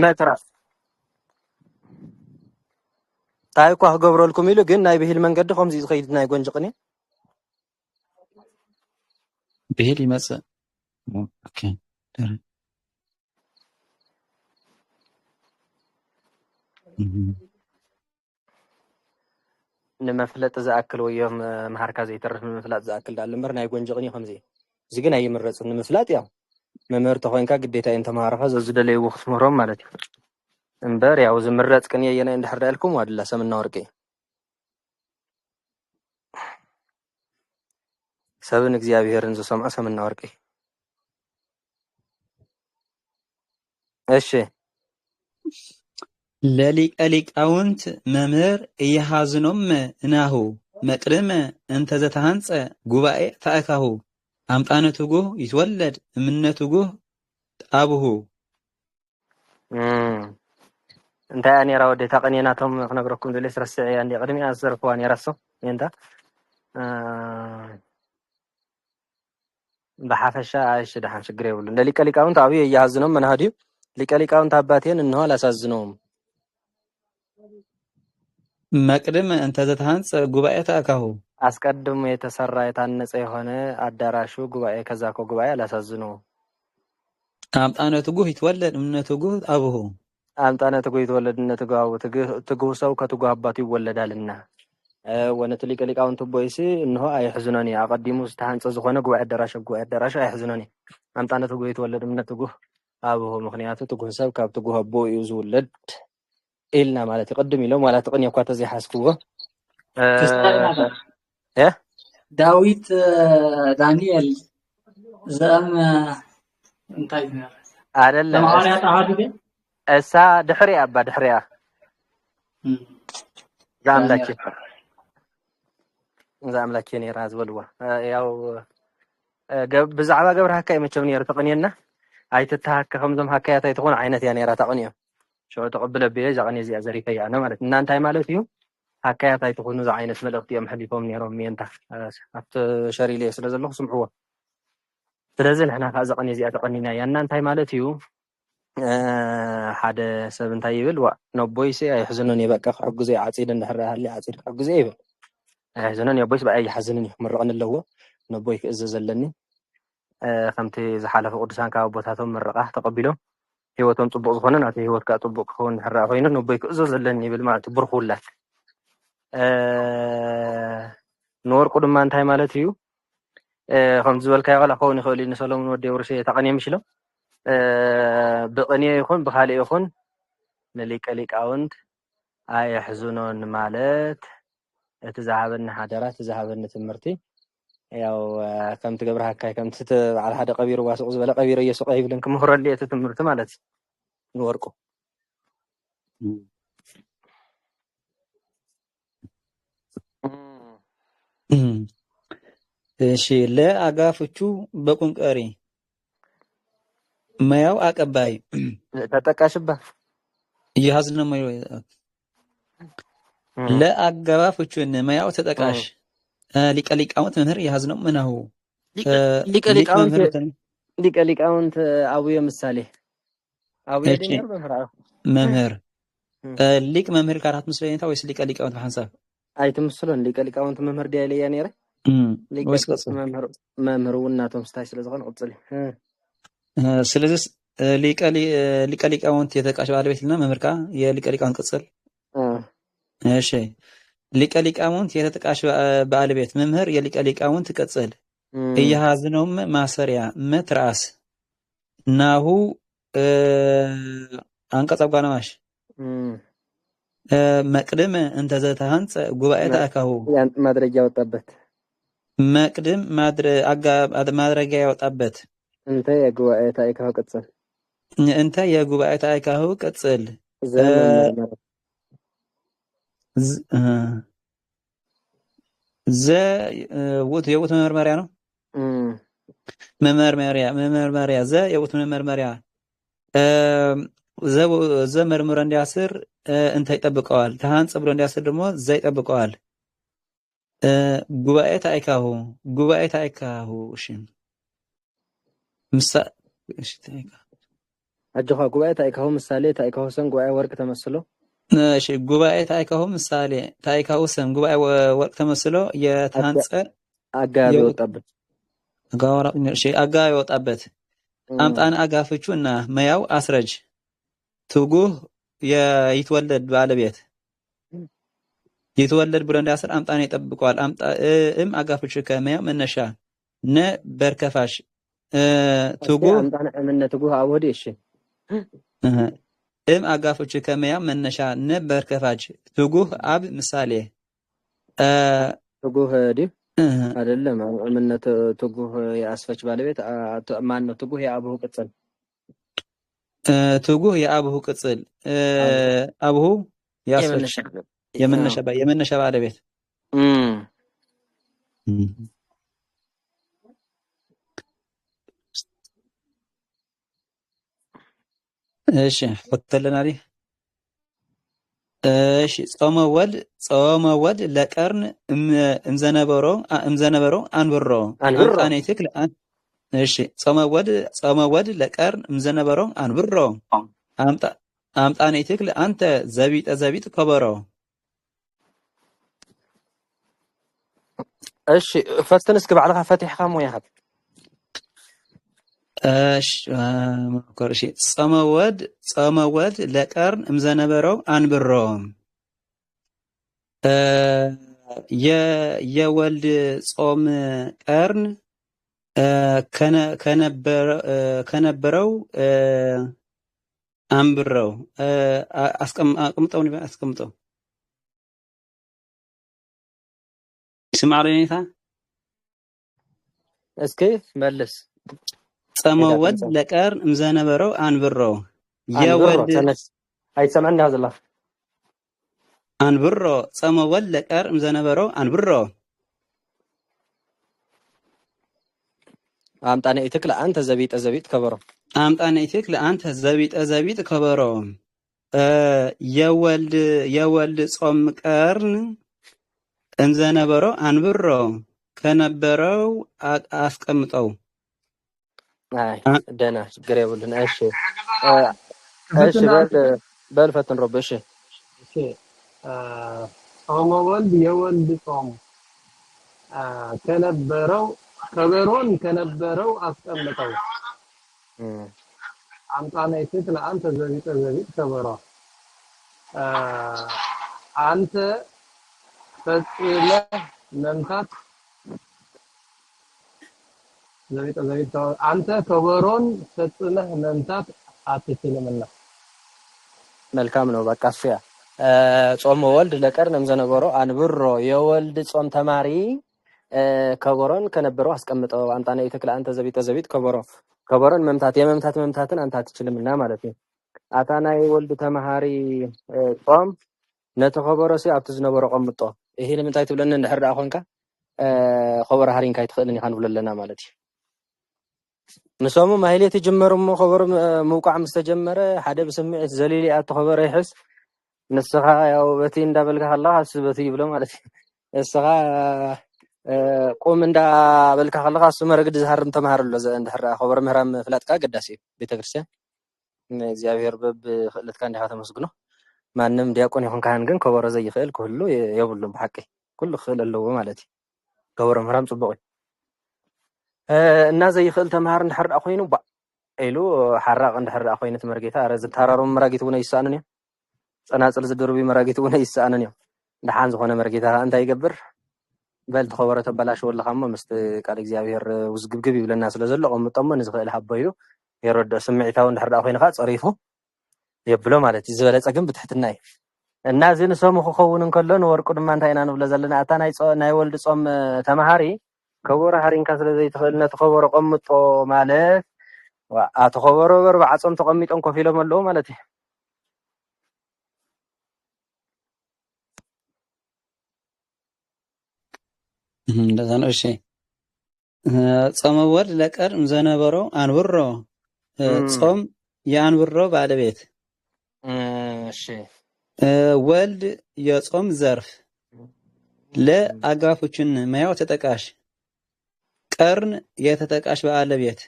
ታይኳ ገብረልኩም ኢሉ ግን ናይ ብሂል መንገዲ ከምዚ ዝኸይድ ናይ ጎንጅቅኒ ብሂል ይመጽእ ኦኬ ንመፍለጥ ዝኣክል ወዮም መሃርካ ዘይተርፍ ንምፍላጥ ዝኣክል ዳል እምበር ናይ ጎንጅቅኒ ከምዚ እዚ ግን ኣይምረጽን ንምፍላጥ ያው መምህር ተኮይንካ ግዴታ እን ተማሃረኻ ዝደለይዎ ክትምሮም ማለት እዩ እምበር ያው ዝምረጽ ቅን የየና እንድሕር ዳልኩም ዋድላ ሰምና ወርቂ ሰብን እግዚአብሔርን ዝሰምዖ ሰምና ወርቂ እሺ ለሊቀ ሊቃውንት መምህር እየሃዝኖም እናሁ መቅድመ እንተ ዘተሃንጸ ጉባኤ ተአካሁ አምጣነቱጉህ ይትወለድ እምነቱጉህ ጣብሁ እንታይ አኔራ ወዴታ ቀኔናቶም ክነግረኩም ደለ ስረስዕ አንዲ ቀድሚያ ዘርፈዋ ነራሶ እንታ በሐፈሻ አይሽ ደሃን ችግር ይብሉ ለሊቀ ሊቃውንት አብይ እየሃዝኖም መናሃዲ ሊቀ ሊቃውንት አባቴን እንሆ አላሳዝነውም መቅድም እንተ ዘተሃንጸ ጉባኤ ተአካሁ አስቀድሞ የተሰራ የታነጸ የሆነ አዳራሹ ጉባኤ ከዛኮ ጉባኤ አላሳዝነውም አምጣነቱጉህ ይትወለድ እምነቱጉህ አብሁ አምጣነቱጉህ ይትወለድ እምነቱጉህ አብሁ ትጉህ ሰው ከትጉህ አባቱ ይወለዳልና ወነት ሊቀ ሊቃውንት ቦይሲ እንሆ አይሕዝነኒ አቀዲሙ ዝተሃንጸ ዝኾነ ጉባኤ አዳራሽ አይሕዝነኒ አምጣነቱጉህ ይትወለድ እምነቱጉህ አብሁ ምክንያቱ ትጉህ ሰብ ካብ ትጉህ አቦ እዩ ዝውለድ ኢልና ማለት ይቀድም ኢሎም ዋላ ተቀን ያኳ ተዚ ሓስኩዎ ዳዊት ዳንኤል ዘም እንታይ ነው አይደለም ለማርያም አሃዱገ እሳ ድሕሪያ አባ ድሕሪያ ዛምላኪ ነራ ዝበልዋ ያው ብዛዕባ ገብረ ሃካይ መቸም ነር ተቀኒና አይተታከ ከምዞም ሃካያት አይተኮን አይነት ያ ነራ ተቀኒዮ ሸው ተቀበለ በየ ዛቀኒ እዚያ ዘሪፈያ ነው ማለት እናንታይ ማለት እዩ ሃካያት አይተኮኑ ዛ አይነት መልእክት እዮም ሕሊፎም ነሮም ሚንታ አፍተ ሸሪሌ ስለዘለኹ ስምዕዎ ስለዚህ ንሕና ካዘቀኒ እዚያ ተቀኒና ያ እናንታይ ማለት እዩ ሓደ ሰብ እንታይ ይብል ነቦይሴ አይሕዝኑን ይበቃ ሕግዜ ዓጺድ እንድሕራ ሃሊ ዓጺድ ሕግዜ ይብል አይሕዝኑን ነቦይስ በአይ ሓዝንን ምርቕን ኣለዎ ነቦይ ክእዘ ዘለኒ ከምቲ ዝሓለፈ ቅዱሳን ካብ ቦታቶም ምርቃህ ተቀቢሎም ህይወቶም ጽቡቅ ዝኾነ ናቲ ህይወት ካ ጽቡቅ ክኸውን ድሕራ ኮይኑ ነቦይ ክእዘ ዘለኒ ይብል ማለት ብርኹላት ንወርቁ ድማ እንታይ ማለት እዩ ከምዚ ዝበልካዮ ቃል ክኸውን ይኽእል እዩ ንሰሎሞን ወዲ የውርሴ ተቀኒዮም ይችለው ብቅኔ ይኹን ብካልእ ይኹን ለሊቀ ሊቃውንት አይሕዝኖን ማለት እቲ ዝሃበኒ ሓደራ እቲ ዝሃበኒ ትምህርቲ ያው ከምቲ ገብረ ሃካይ ከምቲ በዓል ሓደ ቀቢሩ ዋስቕ ዝበለ ቀቢረ የሱቕ ይብልን ክምሁረሊ እቲ ትምህርቲ ማለት ንወርቁ እሺ ለአጋፍቹ በቁንቀሪ ማያው አቀባይ ተጠቃሽባ ይያዝነ ማዩ ለአጋፍቹን ማያው ተጠቃሽ ሊቀ ሊቃውንት መምህር ይያዝነው ምናሁ ሊቀ ሊቃውንት አቡየ ምሳሌ አቡየ ዲነር መምህር ሊቅ መምህር ካራት ምስለኝታ ወይስ ሊቀ ሊቃውንት በሐንሳብ አይተምስሎን ሊቀ ሊቃውንት መምህር ዲያለያ ነረ ወይስ ቀጽል መምህር እናቶም ስታይ ስለዝኾነ ቅጽል ስለዚህ ሊቀ ሊቃውንት የተጠቃሽ ባለቤትና መምህር ካ የሊቀ ሊቃውንት ቅጽል እሺ ሊቀ ሊቃውንት የተጠቃሽ ባለቤት መምህር የሊቀ ሊቃውንት ቅጽል እያሃዝነውም ማሰሪያ መትራስ ናሁ አንቀጸ ጓናማሽ መቅድም እንተ ዘተሃንጸ ጉባኤ ተአካሁ ማድረጊያ ያወጣበት መቅድም ማድረጊያ ያወጣበት እንተ የጉባኤ ተአካሁ ቅጽል እንተ የጉባኤ ተአካሁ ቅጽል የውት መመርመሪያ ነው መመርመሪያ የውት መመርመሪያ ዘ መርምሮ እንዲያስር እንተ ይጠብቀዋል ተሃንጽ ብሎ እንዲያስር ደግሞ ዘ ይጠብቀዋል ጉባኤ ተአካሁ እሺ አጅኻ ጉባኤ ተአካሁ ምሳሌ ተአካሁ ሰን ጉባኤ ወርቅ ተመስሎ እሺ ጉባኤ ተአካሁ ምሳሌ ተአካሁ ሰን ጉባኤ ወርቅ ተመስሎ የተሃንጸ አጋቢ ወጣበት አጋቢ ወጣበት አምጣን አጋፍቹና መያው አስረጅ ትጉህ ይትወለድ ባለቤት ይትወለድ ብሎ እንዳስር አምጣን ይጠብቀዋል አጋፍቹ ከመያው መነሻ ነ በርከፋሽ ትጉህ አምጣን እምነ ትጉህ አወዲ እሺ አጋፍቹ ከመያው መነሻ ነ በርከፋች ትጉህ አብ ምሳሌ ትጉህ ዲ አይደለም እምነ ትጉህ ያስፈች ባለቤት ማን ነው ትጉህ የአብሁ ቅጽል ትጉህ የአብሁ ቅጽል አብሁ ያስፈች የመነሻ ባለቤት እሺ ወተለናሊ እሺ ጾመ ወልድ ለቀርን እምዘነበሮ አንብሮ አንጣኔ ትክል እሺ ጾመ ወልድ ለቀርን እምዘነበሮ አንብሮ አምጣኔ ትክል አንተ ዘቢጥ ከበሮ እሺ ፈተን እስኪ ባዕልኻ ፈቲሕካ ሞያሃት እሺ ማኮርሺ ጾመ ወልድ ለቀርን እምዘነበረው አንብሮ የወልድ ጾም ቀርን ከነበረው አንብረው አስቀምጠው ስማዕለኔታ እስኪ መልስ ጾመ ወልድ ለቀርን እምዘነበረው አንብሮ የወልድ አይሰማን ያዘላ አንብሮ ጾመ ወልድ ለቀርን እምዘነበረው አንብሮ አምጣነ ኢትክ ለአንተ ዘቢጥ ከበሮ አምጣነ ኢትክ ለአንተ ዘቢጥ ከበሮ የወልድ ጾም ቀርን እምዘነበረው አንብሮ ከነበረው አስቀምጠው ደህና ችግር የለውም እሺ በል ፈትን ረብ እሺ ጾመ ወልድ የወልድ ጾም ከበሮን ከነበረው አስቀምጠው አምጣነ ኢትክ ለአንተ ዘቢጥ ከበሮ አንተ ፈጽመህ መምታት ዘቢጥ አንተ ከበሮን ፈጽመህ መምታት አትችልምና መልካም ነው በቃ አፍያ ጾመ ወልድ ለቀርን እምዘነበሮ አንብሮ የወልድ ጾም ተማሪ ከበሮን ከነበረው አስቀምጠው አምጣነ ኢትክ ለአንተ ዘቢጥ ከበሮን መምታትን አንተ አትችልምና ማለት ነው አታና የወልድ ተማሪ ጾም ነተኸበሮ ሲ ኣብቲ ዝነበሮ ቀምጦ ይሄ ለምንታይ ትብለና እንድሕር ኮንካ خبر هارين كاي تخلني خان وللنا مالتي نسومو ماهليتي جمرمو خبر موقع مستجمره حدا بسمعت زليلي ات خبر يحس نسخه ያው በቲ እንዳበልካ الله አስበቲ ብሎ ማለት እስኻ ቆም እንዳበልካ الله አስመ ረግድ ዝሃርም ተማሃርሎ እንድሕር خبر ምህራም ፍላጥካ ገዳሲ ቤተክርስቲያን እግዚአብሔር በብ خلتካ እንዲሃ ተመስግኖ ማንም ዲያቆን ይሁን ካህን ግን ከበረ ዘይخل كله يبلم بحقي كل خل له مالتي كبر مهرام صبغي الناس يخل تمهار نحر أخوينه بق إلو حرق نحر أخوينه تمرجيتها رز تهررون مراجيت ونا يسألني أنا أصل زدربي مراجيت ونا يسألني دحان زخنا مرجيتها أنت يجبر بل تخبرت بلاش ولا خمة مست قال إخزيابير وزجبجبي ولا الناس لازل قوم مطمن نزغل حبيو يرد سمعتها ونحر أخوينه خاص عريفه يبلو مالتي زبالة أجنب تحت الناي الناس نسمو خونن كلن ورقد ما انتينا نبل زلنا أتا ناي ولد صم تمهاري كبر هارين كسر زي تخلنا تخبر قمطو مالت وأتخبروا بربع صم تقميت أنكو في لهم اللو مالتي እንደዛ ነው። እሺ ጾመ ወልድ ለቀር ዘነበሮ አንብሮ ጾም የአንብሮ ባለቤት እሺ ወልድ የጾም ዘርፍ ለአጋፎችን መያው ተጠቃሽ ቀርን የተጠቃሽ ባለቤት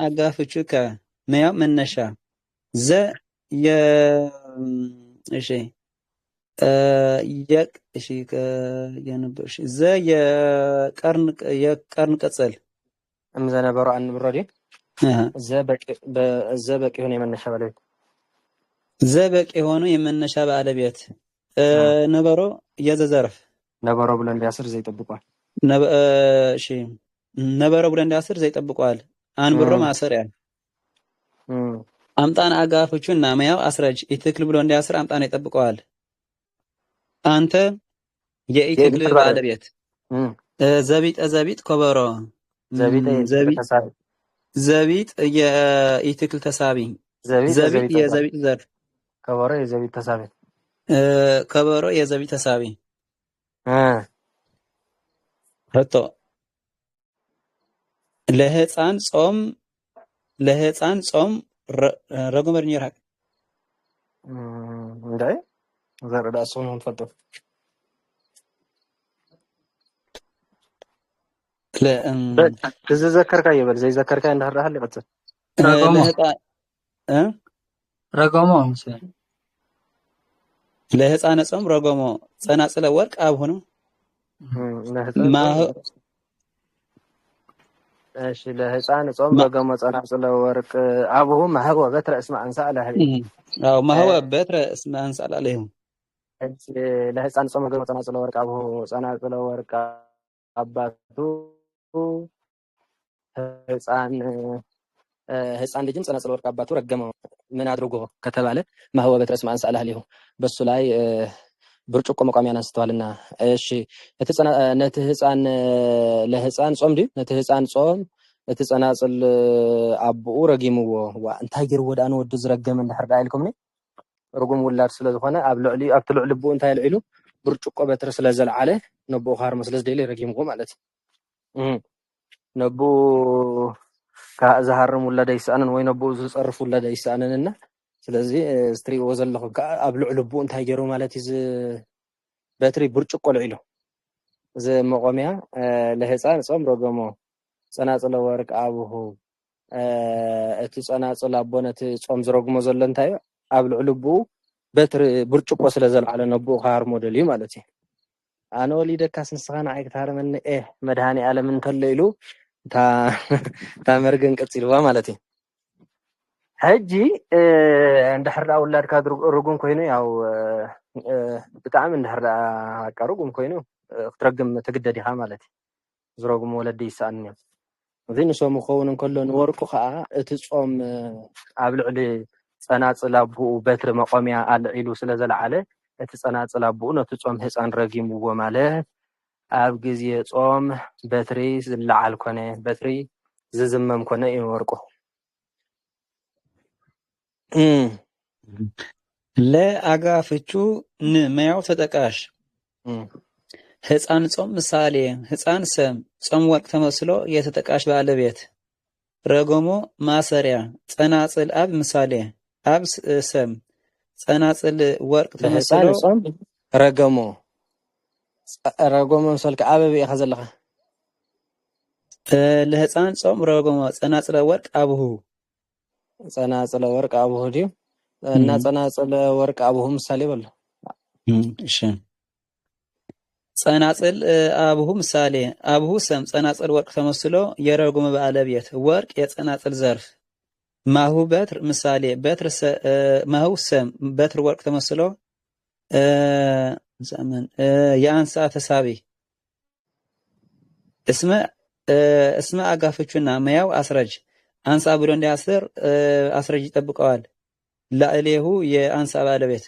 አጋፎቹ ከመያው መነሻ ዘ የ እሺ እሺ የነበርሽ ዘ የቀርን ቅጽል ዘነበሮ አንብሮ ዲ ዘበቂ ሆነ የመነሻ ባለቤት ዘበቂ ሆኖ የመነሻ ባለቤት ነበሮ የዘዘርፍ ነበሮ ብሎ እንዲያስር ዘይ ጠብቋል እሺ ነበሮ ብሎ እንዲያስር ዘይ ጠብቋል አንብሮ ማሰሪያ አምጣን አጋፎቹና ማያው አስረጅ ኢትክል ብሎ እንዲያስር አምጣን ይጠብቀዋል አንተ የኢትክል ባለቤት ዘቢጥ ከበሮ ዘቢጥ የኢትክል ተሳቢ ዘቢጥ የዘቢጥ ዘርፍ ከበሮ የዘቢጥ ተሳቢ ከበሮ የዘቢጥ ተሳቢ ረቶ ለህፃን ጾም ረጎመር ይራቅ እንዳይ ዘረዳ ሶን ተፈጠ تذكرك يبل زي ذكرك عند هرها اللي قصة رقمه مثلا ለህፃን ጾም ረጎሞ ጸናጽለ ወርቅ አብ ሆኖ እሺ ለህፃን ጾም ረጎሞ ጸናጽለ ወርቅ አብሁ ማህወ በትረ እስማ አንሳ አለ አው ማህወ በትረ እስማ አንሳ አለ ለህፃን ጾም ረጎሞ ጸናጽለ ወርቅ አብሁ ጸናጽለ ወርቅ አባቱ ህፃን ልጅም ጸናጽለ ወርቅ አባቱ ረገመው ምን አድርጎ ከተባለ ማህወ በትረስ ማንሳ አለህ በሱ ላይ ብርጭቆ መቋሚያን አንስተዋልና እሺ ነተ ህፃን ለህፃን ጾም ዲ ነተ ህፃን ጾም ነተ ጸናጽል አብኡ ረጊምዎ እንታይ ገር ወዳን ወድ ዝረገመ እንደሕርዳ ኢልኩም ነ ርጉም ውላድ ስለዝኾነ ኣብ ልዕሊ ኣብ ትልዕል ልቡ እንታይ ልዕሉ ብርጭቆ በትረ ስለዘልዓለ ነብኡ ካር መስለስ ደለ ረጊምዎ ማለት ነብኡ كأزهرم ولا ديسانن وين أبو زصرف ولا ديسانننا ስለዚህ ስትሪ ወዘለኹ ኣብ ልዕል ልቡ እንታይ ገይሩ ማለት እዚ በትሪ ብርጭቆ ልዒሉ እዚ መቆሚያ ለህፃን ጾም ረገሞ ጸናጽለ ወርቅ አብሁ እቲ ጸናጽል አቦነት ጾም ዝረግሞ ዘሎ እንታይ ኣብ ልዕል ልቡ በትሪ ብርጭቆ ስለዘልዓለ ነብኡ ካር ሞዴል እዩ ማለት እዩ ኣነ ወሊደካስ ንስኻና ኣይክታርመኒ መድሃኒ ዓለም እንተለይሉ تا مرجن كتيروا مالتي حجي عند حرة أولاد كادر رجوم كوينو أو بتعامل عند حرة كرجوم كوينو ترجم تجددي مالتي زرجم ولدي سأني ذين سو مخون كلن ورقو خا تصوم قبل علي صناصل ابو بتر مقاميا على عيلو سلازل عليه تصناصل ابو نتصوم حصان رجيم وماله ኣብ ግዜ ጾም በትሪ ዝለዓል ኮነ በትሪ ዝዝመም ኮነ ይወርቁ ለአጋፍቹ ንመያው ተጠቃሽ ህፃን ጾም ምሳሌ ህፃን ሰም ጾም ወርቅ ተመስሎ የተጠቃሽ ባለቤት ረጎሞ ማሰሪያ ጸናጽል አብ ምሳሌ አብ ሰም ጸናጽል ወርቅ ተመስሎ ረጎሞ ረጎሞ ሰልከ አበበ ይኸዘለኸ ለህፃን ጾም ረጎሞ ጸናጽለ ወርቅ አብሁ ጸናጽለ ወርቅ አብሁ ዲ እና ጸናጽለ ወርቅ አብሁ ምሳሌ በለ እሺ ጸናጽል አብሁ ምሳሌ አብሁ ሰም ጸናጽል ወርቅ ተመስሎ የረጉም ባለቤት ወርቅ የጸናጽል ዘርፍ ማሁ በትር ምሳሌ በትር ማሁ ሰም በትር ወርቅ ተመስሎ ዘመን የአንሳ ተሳቢ እስመ አጋፍቹና መያው አስረጅ አንሳ ብሎ እንዲያስር አስረጅ ይጠብቀዋል። ላዕሌሁ የአንሳ ባለቤት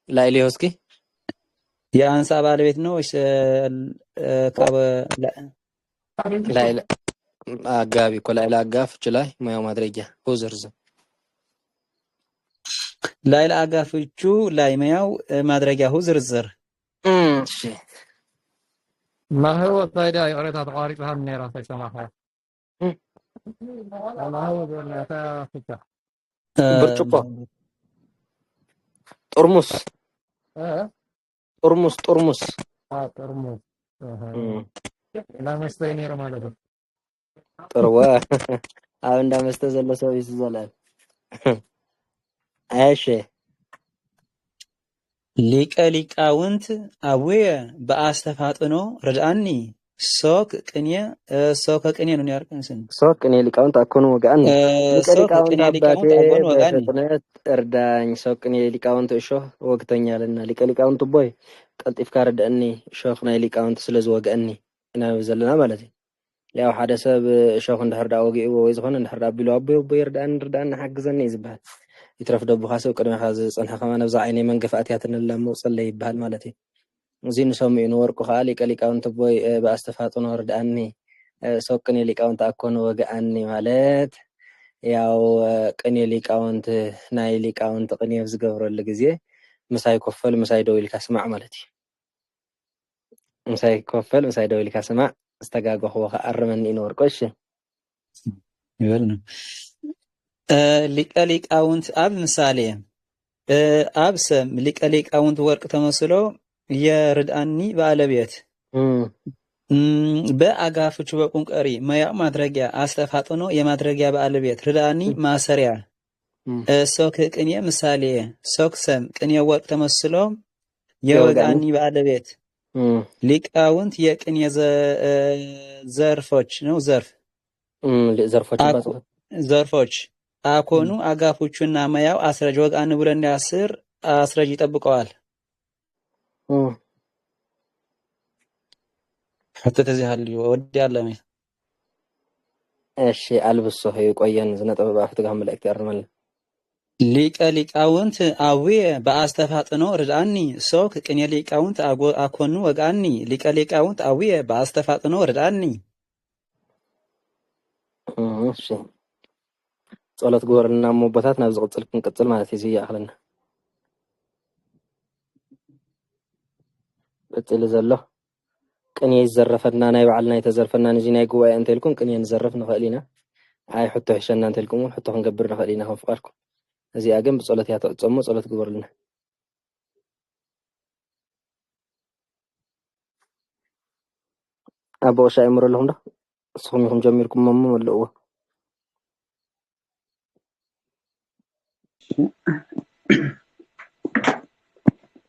ላዕሌሁ እስኪ የአንሳ ባለቤት ነው ወይስ ላዕለ አጋቢ እኮ ላዕለ አጋፍቹ ላይ መያው ማድረጊያ ዝርዝር ላዕለ አጋፍቹ ላይ መያው ማድረጊያሁ ዝርዝር እሺ ما هو فايدة قريتها تقارير لها من نيرة في سماحة ما هو بأنها فكرة برشقة طرمس طرمس ترمز لا مستوي رمالة ጥርዋ አሁን እንዳመስተዘለ ሰው ይዘላል። እሺ ሊቀ ሊቃውንት አቡየ በአስተፋጥኖ ረድአኒ ሶክ ቅኔ ሶክ ቅኔ ነው ያርቀንስን ሶክ ቅኔ ሊቃውንት አኮኑ ወጋን ሊቀ ሶክ ቅኔ ሊቃውንት አባቴ ሊቃውንት አጎን ወጋኒ በፍጥነት እርዳኝ። ሶክ ቅኔ ሊቃውንት እሾህ ወግተኛልና ሊቀ ሊቃውንት ቦይ ቀልጢፍካ ረድአኒ እሾህ ናይ ሊቃውንት ስለዝወገአኒ ኢና ዘለና ማለት እዩ። ያው ሓደ ሰብ እሾህ እንድሕርዳ ወጊእዎ ወይ ዝኾነ እንድሕርዳ ቢሉ አቦይ ይርዳእን ሓግዘኒ እዩ ዝበሃል። ይትረፍ ደቡኻ ሰብ ቅድሚኻ ዝፀንሐ ኸማ ነብዛ ዓይነይ መንገፍኣትያት እንላሞ ፀለይ ይበሃል ማለት እዩ። እዚ ንሰሚዑ ንወርቁ ከዓ ሊቀ ሊቃውንት ቦይ ብኣስተፋጥኖ ርድአኒ ሶክ ቅኔ ሊቃውንት አኮነ ወግአኒ ማለት ያው ቅኔ ሊቃውንት ናይ ሊቃውንት ቅኔ ዝገብረሉ ግዜ ምሳይ ኮፈል ምሳይ ደው ኢልካ ስማዕ ማለት እዩ። ምሳይ ኮፈል ምሳይ ደው ኢልካ ስማዕ ዝተጋገኽዎ ከዓ ኣርመኒ እዩ ንወርቆ። እሺ ይበል ነው ሊቀ ሊቃውንት አብ ምሳሌ አብ ሰም ሊቀ ሊቃውንት ወርቅ ተመስሎ የርድአኒ ባለቤት በአጋፍቹ በቁንቀሪ መያው ማድረጊያ አስተፋጥኖ የማድረጊያ ባለቤት ርድአኒ ማሰሪያ ሶክ ቅኔ ምሳሌ ሶክ ሰም ቅኔ ወርቅ ተመስሎ የወጋኒ ባለቤት ሊቃውንት የቅኔ ዘርፎች ነው ዘርፎች አኮኑ አጋፎቹና መያው አስረጅ ወጋን ብሎ እንዲያስር አስረጅ ይጠብቀዋል። حتى تزهل ودي على مي እሺ አልብሶ ይቆየን ዝነጠበ ባፍትጋም መልእክት ያርመል ሊቀ ሊቃውንት አቡየ በአስተፋጥኖ ርድአኒ ሶክ ቅኔ ሊቃውንት አኮኑ ወጋኒ ሊቀ ሊቃውንት አቡየ በአስተፋጥኖ ርድአኒ እሺ ጸሎት ግበርልና ሞቦታት ናብ ዝቅጽል ክንቅጽል ማለት እዩ ያኽለና ቅጽል ዘሎ ቅኔ ይዘረፈና ናይ ባዕልና የተዘርፈና ንዚ ናይ ጉባኤ እንተልኩም ቅኔ ንዘረፍ ንኽእል ኢና አይ ሕቶ ሕሸና እንተልኩም ሕቶ ክንገብር ንኽእል ኢና ከፍቃርኩም እዚኣ ግን ብጸሎት እያ ተዕጽሞ ጸሎት ግበርልና አቦሻ ይምረለሁም ዳ እስኹም ይኹም ጀሚርኩም መሙ ወለዎ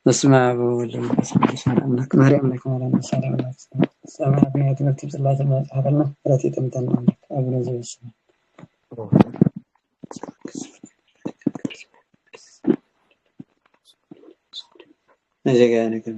በስመ አብ ወወልድ ወመንፈስ ቅዱስ አምላክ ማርያም ላይ ከማላና ሰላም ላይ ሰማይ በእኛ ትምህርት ጽላት መጽሐፈና ረት የጥምተን አምላክ አቡነ ዘበሰ ነዘጋ ነገር